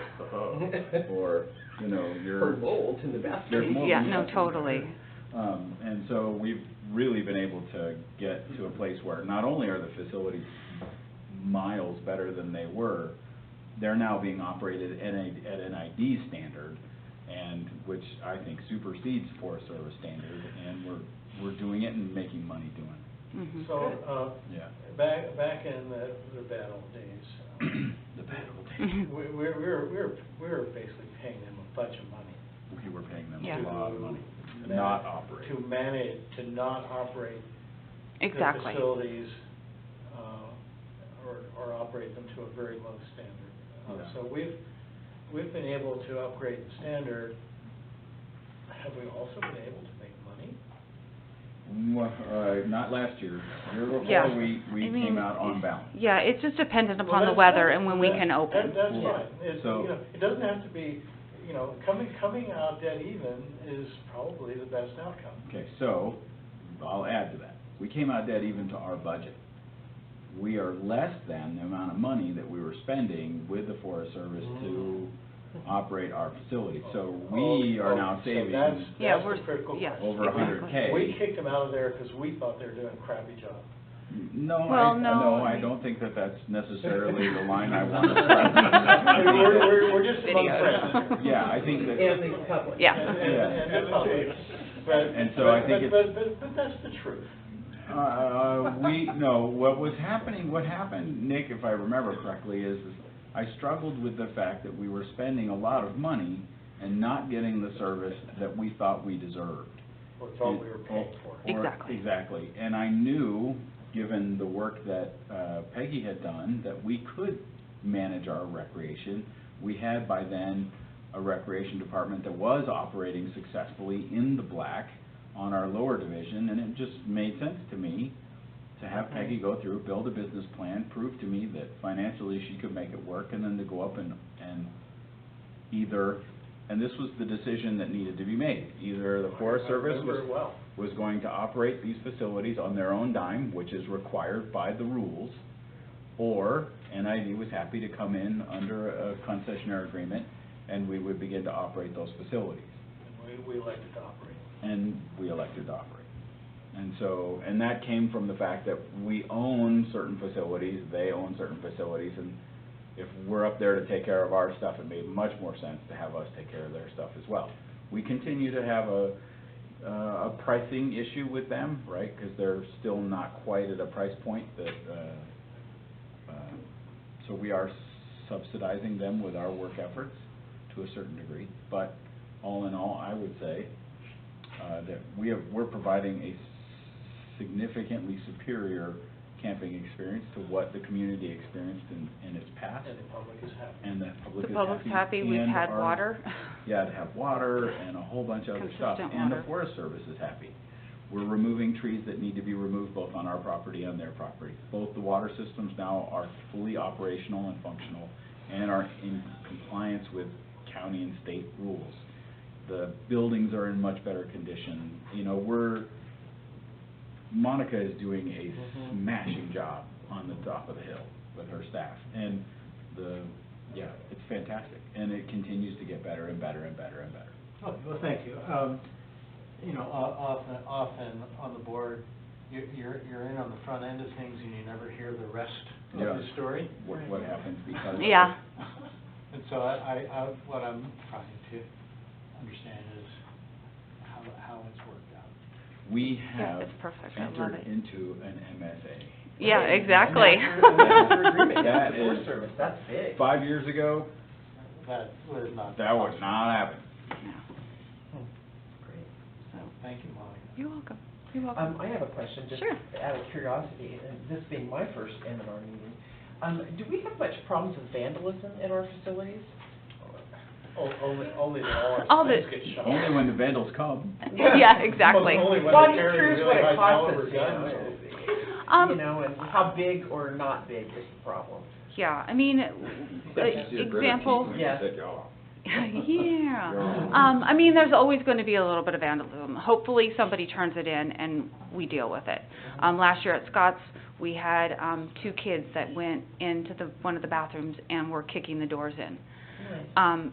Speaker 1: or, you know,
Speaker 3: Or mold in the
Speaker 1: there's
Speaker 3: bathroom.
Speaker 1: mold
Speaker 2: Yeah,
Speaker 1: in the
Speaker 2: no,
Speaker 1: bathroom.
Speaker 2: totally.
Speaker 1: And so we've really been able to get to a place where not only are the facilities miles better than they were, they're now being operated at NID standard, and which I think supersedes Forest Service standard, and we're doing it and making money doing it.
Speaker 2: Mhm.
Speaker 4: So,
Speaker 1: Yeah.
Speaker 4: back in the bad old days,
Speaker 1: The bad old days.
Speaker 2: Mhm.
Speaker 4: we were basically paying them a bunch of money.
Speaker 1: We were paying them
Speaker 2: Yeah.
Speaker 1: a lot of money to
Speaker 4: to
Speaker 1: not operate.
Speaker 4: To manage, to not operate
Speaker 2: Exactly.
Speaker 4: the facilities, or operate them to a very low standard.
Speaker 1: Yeah.
Speaker 4: So we've been able to upgrade the standard. Have we also been able to make money?
Speaker 1: Well, not last year. Year before,
Speaker 2: Yeah.
Speaker 1: we
Speaker 2: I mean,
Speaker 1: came out on balance.
Speaker 2: Yeah, it's just dependent upon the
Speaker 4: Well,
Speaker 2: weather and when we can open.
Speaker 4: That's
Speaker 1: Yeah.
Speaker 4: fine. It's,
Speaker 1: So-
Speaker 4: you know, it doesn't have to be, you know, coming out dead even is probably the best outcome.
Speaker 1: Okay, so, I'll add to that. We came out dead even to our budget. We are less than the amount of money that we were spending with the Forest Service to operate our facility. So we are now
Speaker 4: So
Speaker 1: saving
Speaker 2: Yeah,
Speaker 4: that's
Speaker 2: we're-
Speaker 4: the critical
Speaker 2: yeah.
Speaker 4: question.
Speaker 1: over $100K.
Speaker 4: We kicked them out of there because we thought they were doing a crappy job.
Speaker 1: No,
Speaker 2: Well, no.
Speaker 1: I don't think that that's necessarily the line I want to strike.
Speaker 4: We're just among
Speaker 2: Videos.
Speaker 4: friends.
Speaker 1: Yeah, I think that.
Speaker 3: And the public.
Speaker 2: Yeah.
Speaker 4: And the public. But,
Speaker 1: And so I think
Speaker 4: but that's the truth.
Speaker 1: what happened, Nick, if I remember correctly, is I struggled with the fact that we were spending a lot of money and not getting the service that we thought we deserved.
Speaker 4: Or thought we were paying for.
Speaker 2: Exactly.
Speaker 1: Exactly, and I knew, given the work that Peggy had done, that we could manage our recreation. We had by then a recreation department that was operating successfully in the black on our lower division, and it just made sense to me to have Peggy go through, build a business plan, prove to me that financially she could make it work, and then to go up and either, and this was the decision that needed to be made, either the Forest Service was going to operate these facilities on their own dime, which is required by the rules, or NID was happy to come in under a concessionaire agreement, and we would begin to operate those facilities.
Speaker 4: And we elected to operate.
Speaker 1: And we elected to operate. And so, and that came from the fact that we own certain facilities, they own certain facilities, and if we're up there to take care of our stuff, it made much more sense to have us take care of their stuff as well. We continue to have a pricing issue with them, right, because they're still not quite at a price point that, so we are subsidizing them with our work efforts to a certain degree, but all in all, I would say that we're providing a significantly superior camping experience to what the community experienced in its past.
Speaker 4: And the public is happy.
Speaker 1: And the public
Speaker 2: The
Speaker 1: is
Speaker 2: public's happy, we've
Speaker 1: and
Speaker 2: had
Speaker 1: our-
Speaker 2: water.
Speaker 1: Yeah, to have water and a whole bunch of other stuff.
Speaker 2: Consistent
Speaker 1: And the
Speaker 2: water.
Speaker 1: Forest Service is happy. We're removing trees that need to be removed both on our property and their property. Both the water systems now are fully operational and functional and are in compliance with county and state rules. The buildings are in much better condition. You know, Monica is doing a smashing job on the top of the hill with her staff. And it's fantastic. And it continues to get better and better and better and better.
Speaker 4: Oh, well, thank you. You know, often on the board, you're in on the front end of things and you never hear the rest of the story.
Speaker 1: What happens because of
Speaker 2: Yeah.
Speaker 4: And so what I'm trying to understand is how it's worked out.
Speaker 1: We
Speaker 2: Yeah,
Speaker 1: have
Speaker 2: it's perfect. I love
Speaker 1: entered
Speaker 2: it.
Speaker 1: into an MSA.
Speaker 2: Yeah, exactly.
Speaker 3: Master agreement,
Speaker 1: That
Speaker 3: the Forest
Speaker 1: is-
Speaker 3: Service, that's big.
Speaker 1: 5 years ago,
Speaker 4: That would not.
Speaker 1: that would not happen.
Speaker 3: Great.
Speaker 2: So,
Speaker 4: Thank you, Molly.
Speaker 2: you're welcome. You're welcome.
Speaker 3: I have a question, just
Speaker 2: Sure.
Speaker 3: out of curiosity, and this being my first M&R meeting. Do we have much problems with vandalism in our facilities?
Speaker 4: Only that
Speaker 2: All
Speaker 4: all
Speaker 2: the-
Speaker 4: our things get shot.
Speaker 1: Only when the vandals come.
Speaker 2: Yeah, exactly.
Speaker 4: Only when
Speaker 3: Well,
Speaker 4: they
Speaker 3: I'm just
Speaker 4: carry
Speaker 3: curious
Speaker 4: really
Speaker 3: what it
Speaker 4: high
Speaker 3: costs
Speaker 4: caliber
Speaker 3: us,
Speaker 4: guns.
Speaker 3: you know, and how big or not big is the problem?
Speaker 2: Yeah, I mean, example,
Speaker 3: Yeah.
Speaker 2: yeah. I mean, there's always going to be a little bit of vandalism. Hopefully, somebody turns it in and we deal with it. Last year at Scott's, we had 2 kids that went into one of the bathrooms and were kicking the doors in.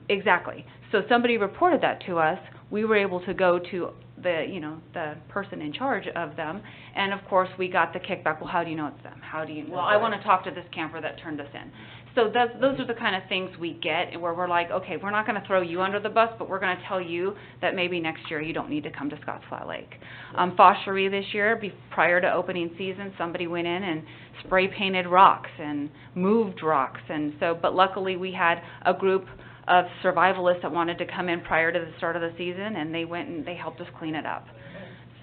Speaker 2: Exactly. So somebody reported that to us. We were able to go to the person in charge of them, and of course we got the kickback. Well, how do you know it's them? Well, I want to talk to this camper that turned us in. So those are the kind of things we get where we're like, okay, we're not going to throw you under the bus, but we're going to tell you that maybe next year you don't need to come to Scotts Flat Lake. Foshery this year, prior to opening season, somebody went in and spray painted rocks and moved rocks, and so, but luckily we had a group of survivalists that wanted to come in prior to the start of the season, and they went and they helped us clean it up.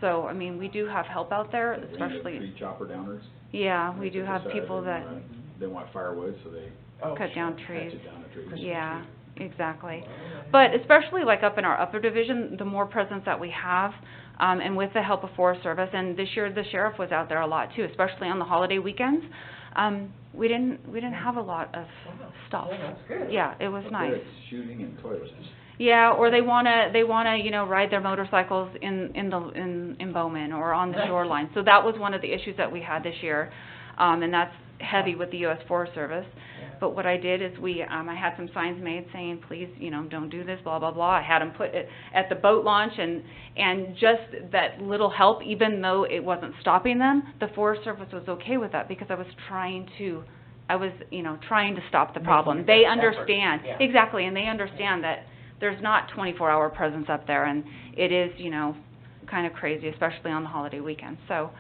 Speaker 2: So, I mean, we do have help out there, especially.
Speaker 1: Tree chopper downers.
Speaker 2: Yeah, we do have people that
Speaker 1: They want firewood, so they
Speaker 2: cut down
Speaker 1: patch
Speaker 2: trees.
Speaker 1: it down the trees.
Speaker 2: Yeah, exactly. But especially like up in our upper division, the more presence that we have, and with the help of Forest Service, and this year the sheriff was out there a lot too, especially on the holiday weekends. We didn't have a lot of stuff.
Speaker 3: Yeah, that's good.
Speaker 2: Yeah, it was
Speaker 1: Up
Speaker 2: nice.
Speaker 1: there, it's shooting and toilets.
Speaker 2: Yeah, or they wanna ride their motorcycles in Bowman or on the shoreline. So that was one of the issues that we had this year, and that's heavy with the U.S. Forest Service. But what I did is I had some signs made saying, please, don't do this, blah, blah, blah. I had them put it at the boat launch, and just that little help, even though it wasn't stopping them, the Forest Service was okay with that because I was trying to stop the problem. They understand, exactly, and they understand that there's not 24-hour presence up there, and it is, kind of crazy, especially on the holiday weekend. So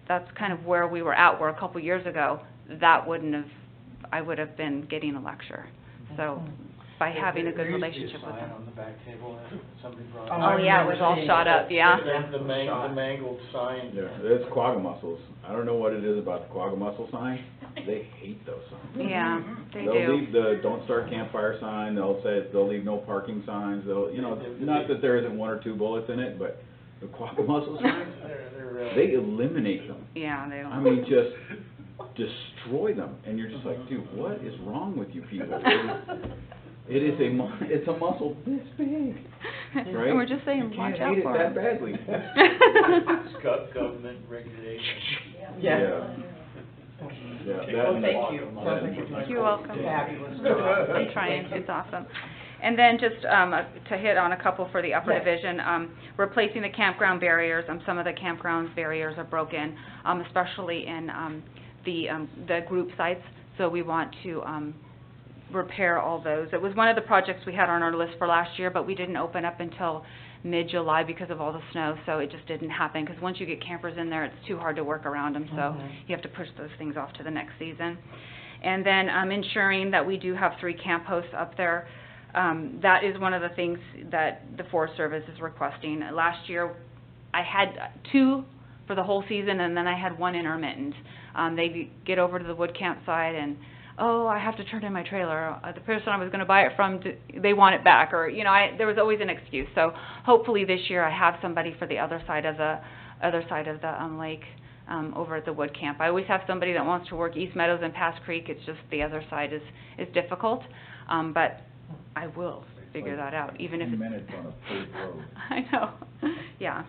Speaker 2: that's kind of where we were at, where a couple years ago, I would have been getting a lecture. So by having a good relationship with them.
Speaker 4: There used to be a sign on the back table that somebody brought.
Speaker 2: Oh, yeah, it was all shot up, yeah.
Speaker 4: The mangled sign.
Speaker 1: Yeah, it's quagga mussels. I don't know what it is about the quagga mussel sign. They hate those signs.
Speaker 2: Yeah, they
Speaker 1: They'll
Speaker 2: do.
Speaker 1: leave the don't start campfire sign, they'll leave no parking signs, not that there isn't 1 or 2 bullets in it, but the quagga mussel signs, they eliminate them.
Speaker 2: Yeah, they don't.
Speaker 1: I mean, just destroy them, and you're just like, dude, what is wrong with you people? It's a mussel this big, right?
Speaker 2: And we're just saying, watch out
Speaker 1: You
Speaker 2: for
Speaker 1: can't
Speaker 2: it.
Speaker 1: hate it that badly.
Speaker 4: Government regulations.
Speaker 3: Yeah.
Speaker 1: Yeah,
Speaker 3: Thank you. Sounds like you're doing
Speaker 2: You're welcome.
Speaker 3: a fabulous job.
Speaker 2: I'm trying, it's awesome. And then just to hit on a couple for the upper
Speaker 3: Yes.
Speaker 2: division, replacing the campground barriers. Some of the campground barriers are broken, especially in the group sites. So we want to repair all those. It was one of the projects we had on our list for last year, but we didn't open up until mid-July because of all the snow, so it just didn't happen. Because once you get campers in there, it's too hard to work around them, so you have to push those things off to the next season. And then ensuring that we do have 3 camp hosts up there. That is one of the things that the Forest Service is requesting. Last year, I had 2 for the whole season, and then I had 1 intermittent. They get over to the wood campsite and, I have to turn in my trailer. The person I was going to buy it from, they want it back, or there was always an excuse. So hopefully this year I have somebody for the other side of the lake, over at the wood camp. I always have somebody that wants to work East Meadows and Pass Creek. It's just the other side is difficult, but I will figure that out, even if it's...
Speaker 1: 10 minutes on a paved road.
Speaker 2: I know, yeah.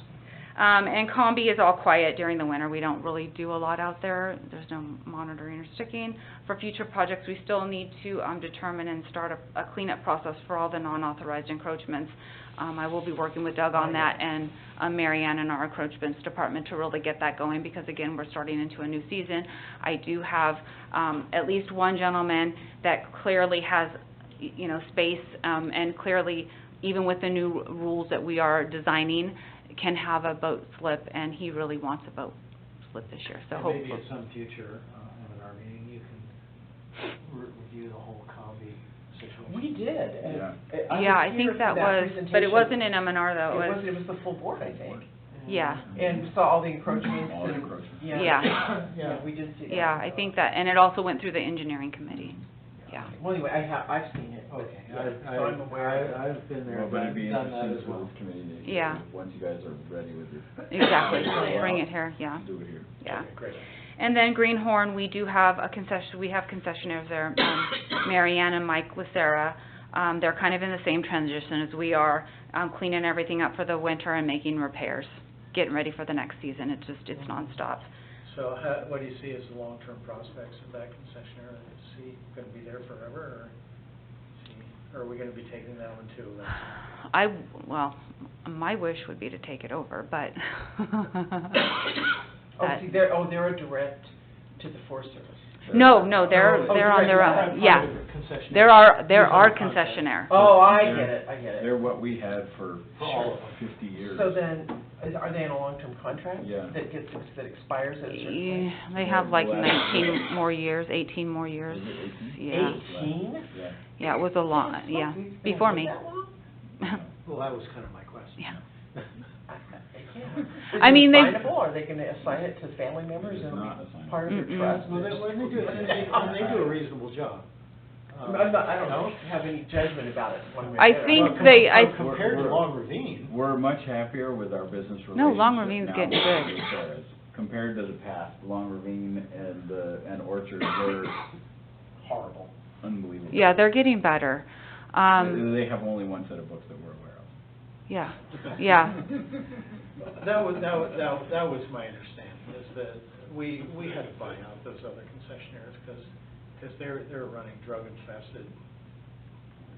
Speaker 2: And combi is all quiet during the winter. We don't really do a lot out there. There's no monitoring or sticking. For future projects, we still need to determine and start a cleanup process for all the non-authorized encroachments. I will be working with Doug on that and Mary Ann in our encroachments department to really get that going because, again, we're starting into a new season. I do have at least one gentleman that clearly has, space and clearly even with the new rules that we are designing, can have a boat slip, and he really wants a boat slip this year, so
Speaker 11: And
Speaker 2: hopefully.
Speaker 11: maybe at some future, M&R meeting, you can review the whole COBI situation.
Speaker 3: We did, and
Speaker 1: Yeah.
Speaker 3: I
Speaker 2: Yeah, I
Speaker 3: was here
Speaker 2: think
Speaker 3: for
Speaker 2: that was, but
Speaker 3: presentation.
Speaker 2: it wasn't in M&R though,
Speaker 3: It was the full board, I think,
Speaker 2: yeah.
Speaker 3: and saw all the encroachments.
Speaker 1: All the
Speaker 3: and-
Speaker 1: encroachments.
Speaker 2: Yeah.
Speaker 3: Yeah, we did see that.
Speaker 2: Yeah, I think that, and it also went through the engineering committee, yeah.
Speaker 3: Well, anyway, I've seen it, but,
Speaker 11: Okay,
Speaker 3: yeah, so I'm aware of it.
Speaker 11: I've been there,
Speaker 1: Well, but it'd be
Speaker 11: done that
Speaker 1: interesting
Speaker 11: as
Speaker 1: for
Speaker 11: well.
Speaker 1: this committee,
Speaker 2: Yeah.
Speaker 1: once you guys are ready with your.
Speaker 2: Exactly, bring it here, yeah,
Speaker 1: Do it here.
Speaker 2: yeah.
Speaker 3: Okay, great.
Speaker 2: And then Greenhorn, we do have a concession, we have concessionaires there, Mary Ann and Mike Lucera. They're kind of in the same transition as we are, cleaning everything up for the winter and making repairs, getting ready for the next season. It's just, it's nonstop.
Speaker 4: So what do you see as the long-term prospects of that concessionaire? Is he gonna be there forever, or are we gonna be taking that one too?
Speaker 2: Well, my wish would be to take it over, but.
Speaker 3: They're a direct to the Forest Service.
Speaker 2: No, they're on their own, yeah. They're our concessionaire.
Speaker 3: Oh, I get it.
Speaker 1: They're what we had for
Speaker 3: Sure.
Speaker 1: 50 years.
Speaker 3: So then, are they in a long-term contract?
Speaker 1: Yeah.
Speaker 3: That expires at a certain
Speaker 2: Yeah,
Speaker 3: point?
Speaker 2: they have like
Speaker 1: Well,
Speaker 2: 19 more years, 18 more years.
Speaker 1: Is it 18?
Speaker 2: Yeah.
Speaker 3: 18?
Speaker 1: Yeah.
Speaker 2: Yeah, it was a lot, yeah, before me.
Speaker 3: That long?
Speaker 11: Well, that was kind of my question.
Speaker 2: Yeah.
Speaker 3: I
Speaker 2: mean, they-
Speaker 3: Is it assignable? Are they gonna assign it to family members
Speaker 1: It is
Speaker 3: and
Speaker 1: not
Speaker 3: be
Speaker 1: assignable.
Speaker 3: part of their
Speaker 2: Mm-mm.
Speaker 3: trust?
Speaker 11: Well, when they do a reasonable job.
Speaker 3: I don't have any judgment about it one way or
Speaker 2: I
Speaker 3: the other.
Speaker 2: think
Speaker 11: Well,
Speaker 2: they,
Speaker 11: compared to Long Ravine.
Speaker 1: We're much happier with our business relationship.
Speaker 2: No, Long Ravine's
Speaker 1: now
Speaker 2: getting
Speaker 1: with
Speaker 2: good.
Speaker 1: Lucera's. Compared to the past, Long Ravine and Orchard were
Speaker 3: Horrible.
Speaker 1: unbelievable.
Speaker 2: yeah, they're getting better.
Speaker 1: They have only one set of books that we're aware of.
Speaker 2: Yeah, yeah,
Speaker 4: That was my understanding, is that we had to buy out those other concessionaires, because they're running drug infested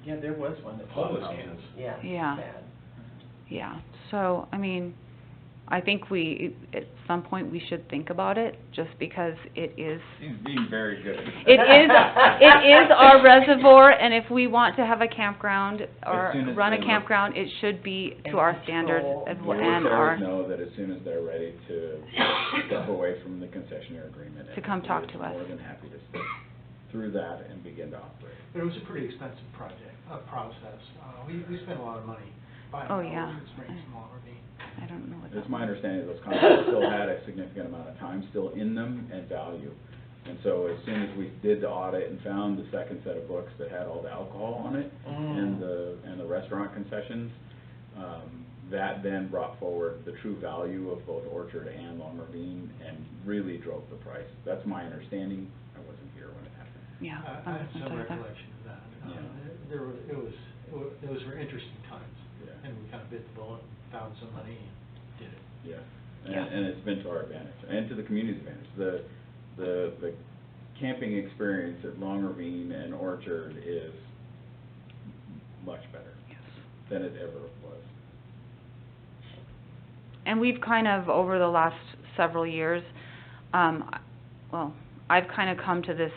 Speaker 3: Yeah, there was one that.
Speaker 4: homeless camps.
Speaker 3: Yeah.
Speaker 2: Yeah.
Speaker 3: Sad.
Speaker 2: yeah. So, I mean, I think at some point, we should think about it, just because it is,
Speaker 1: He's being very good.
Speaker 2: it is our reservoir, and if we want to have a campground or
Speaker 1: As soon as
Speaker 2: run a
Speaker 1: they-
Speaker 2: campground, it should be to
Speaker 3: And
Speaker 2: our standards
Speaker 3: control.
Speaker 2: and
Speaker 1: The
Speaker 2: and our,
Speaker 1: Lucera's know that as soon as they're ready to step away from the concessionaire agreement.
Speaker 2: To come talk to us.
Speaker 1: More than happy to step through that and begin to operate.
Speaker 11: But it was a pretty expensive process. We spent a lot of money buying
Speaker 2: Oh,
Speaker 11: those
Speaker 2: yeah.
Speaker 11: Springs and Long Ravine.
Speaker 2: I don't know what that.
Speaker 1: It's my understanding those contracts still had a significant amount of time still in them and value. And so as soon as we did the audit and found the second set of books that had all the alcohol on it and the restaurant concessions, that then brought forward the true value of both Orchard and Long Ravine and really drove the price. That's my understanding. I wasn't here when it happened.
Speaker 2: Yeah.
Speaker 11: I have some
Speaker 2: wasn't there.
Speaker 11: recollection of that.
Speaker 1: Yeah.
Speaker 11: Those were interesting times.
Speaker 1: Yeah.
Speaker 11: And we kind of bit the bullet, found some money, and did it.
Speaker 1: Yeah,
Speaker 2: Yeah.
Speaker 1: and it's been to our advantage, and to the community's advantage. The camping experience at Long Ravine and Orchard is much better than it ever was.
Speaker 2: And we've kind of, over the last several years, I've kind of come to this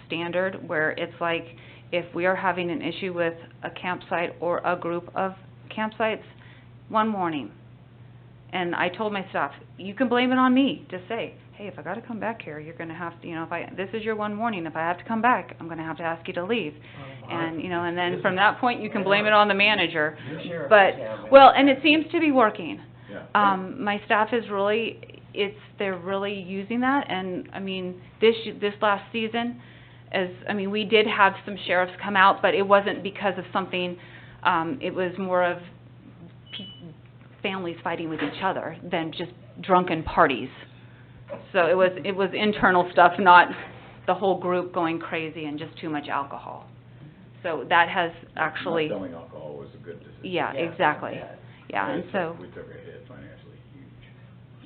Speaker 2: standard where it's like, if we are having an issue with a campsite or a group of campsites, one warning. And I told my staff, you can blame it on me. Just say, hey, if I gotta come back here, you're gonna have to, this is your one warning. If I have to come back, I'm gonna have to ask you to leave. And, and then from that point, you can blame it on the manager.
Speaker 3: Sheriff,
Speaker 2: But,
Speaker 3: yeah,
Speaker 2: well, and it seems to be working.
Speaker 1: Yeah.
Speaker 2: My staff is really, they're really using that, and, I mean, this last season, we did have some sheriffs come out, but it wasn't because of something, it was more of families fighting with each other than just drunken parties. So it was internal stuff, not the whole group going crazy and just too much alcohol. So that has actually,
Speaker 1: Not selling alcohol was a good decision.
Speaker 2: yeah, exactly. Yeah, and so,
Speaker 1: We took a hit financially,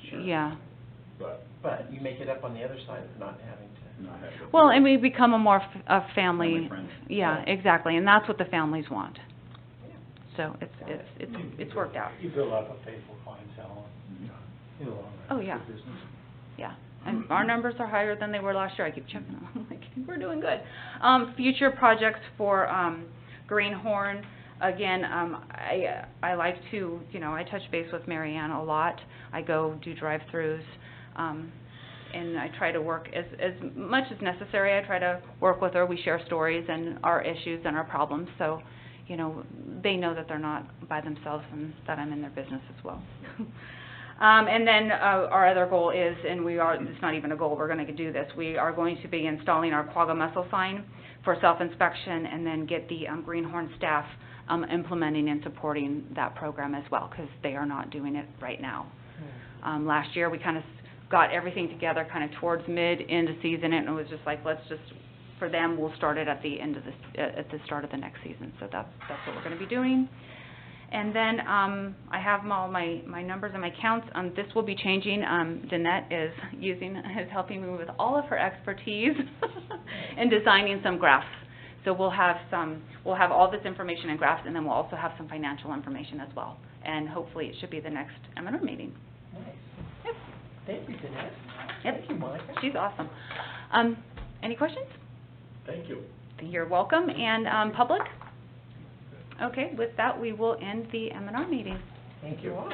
Speaker 1: huge.
Speaker 2: yeah.
Speaker 3: But you make it up on the other side of not having to.
Speaker 1: Not have to.
Speaker 2: Well, and we become a family,
Speaker 1: Family friendly.
Speaker 2: yeah, exactly, and that's what the families want. So it's worked out,
Speaker 11: You build up a faithful clientele in the long run.
Speaker 2: Oh, yeah.
Speaker 11: Good business.
Speaker 2: yeah. And our numbers are higher than they were last year. I keep checking them. I'm like, we're doing good. Future projects for Greenhorn, again, I like to, you know, I touch base with Mary Ann a lot. I go do drive-throughs, and I try to work as much as necessary. I try to work with her. We share stories and our issues and our problems, so, you know, they know that they're not by themselves and that I'm in their business as well. And then our other goal is, and it's not even a goal, we're going to do this, we are going to be installing our quagga mussel sign for self-inspection, and then get the greenhorn staff implementing and supporting that program as well, because they are not doing it right now. Last year we kind of got everything together kind of towards end of season, and it was just like, let's just, for them, we'll start it at the end of at the start of the next season. So that's what we're going to be doing. And then I have all my numbers and my counts. This will be changing. Danette is helping me with all of her expertise in designing some graphs. So we'll have all this information in graphs, and then we'll also have some financial information as well. And hopefully it should be the next M&R meeting.
Speaker 3: Nice.
Speaker 2: Yep.
Speaker 3: Thank you, Danette.
Speaker 2: Yep.
Speaker 3: Thank you, Monica.
Speaker 2: She's awesome. Any questions?
Speaker 7: Thank you.
Speaker 2: You're welcome. And public? Okay, with that, we will end the M&R meeting.
Speaker 3: Thank you all.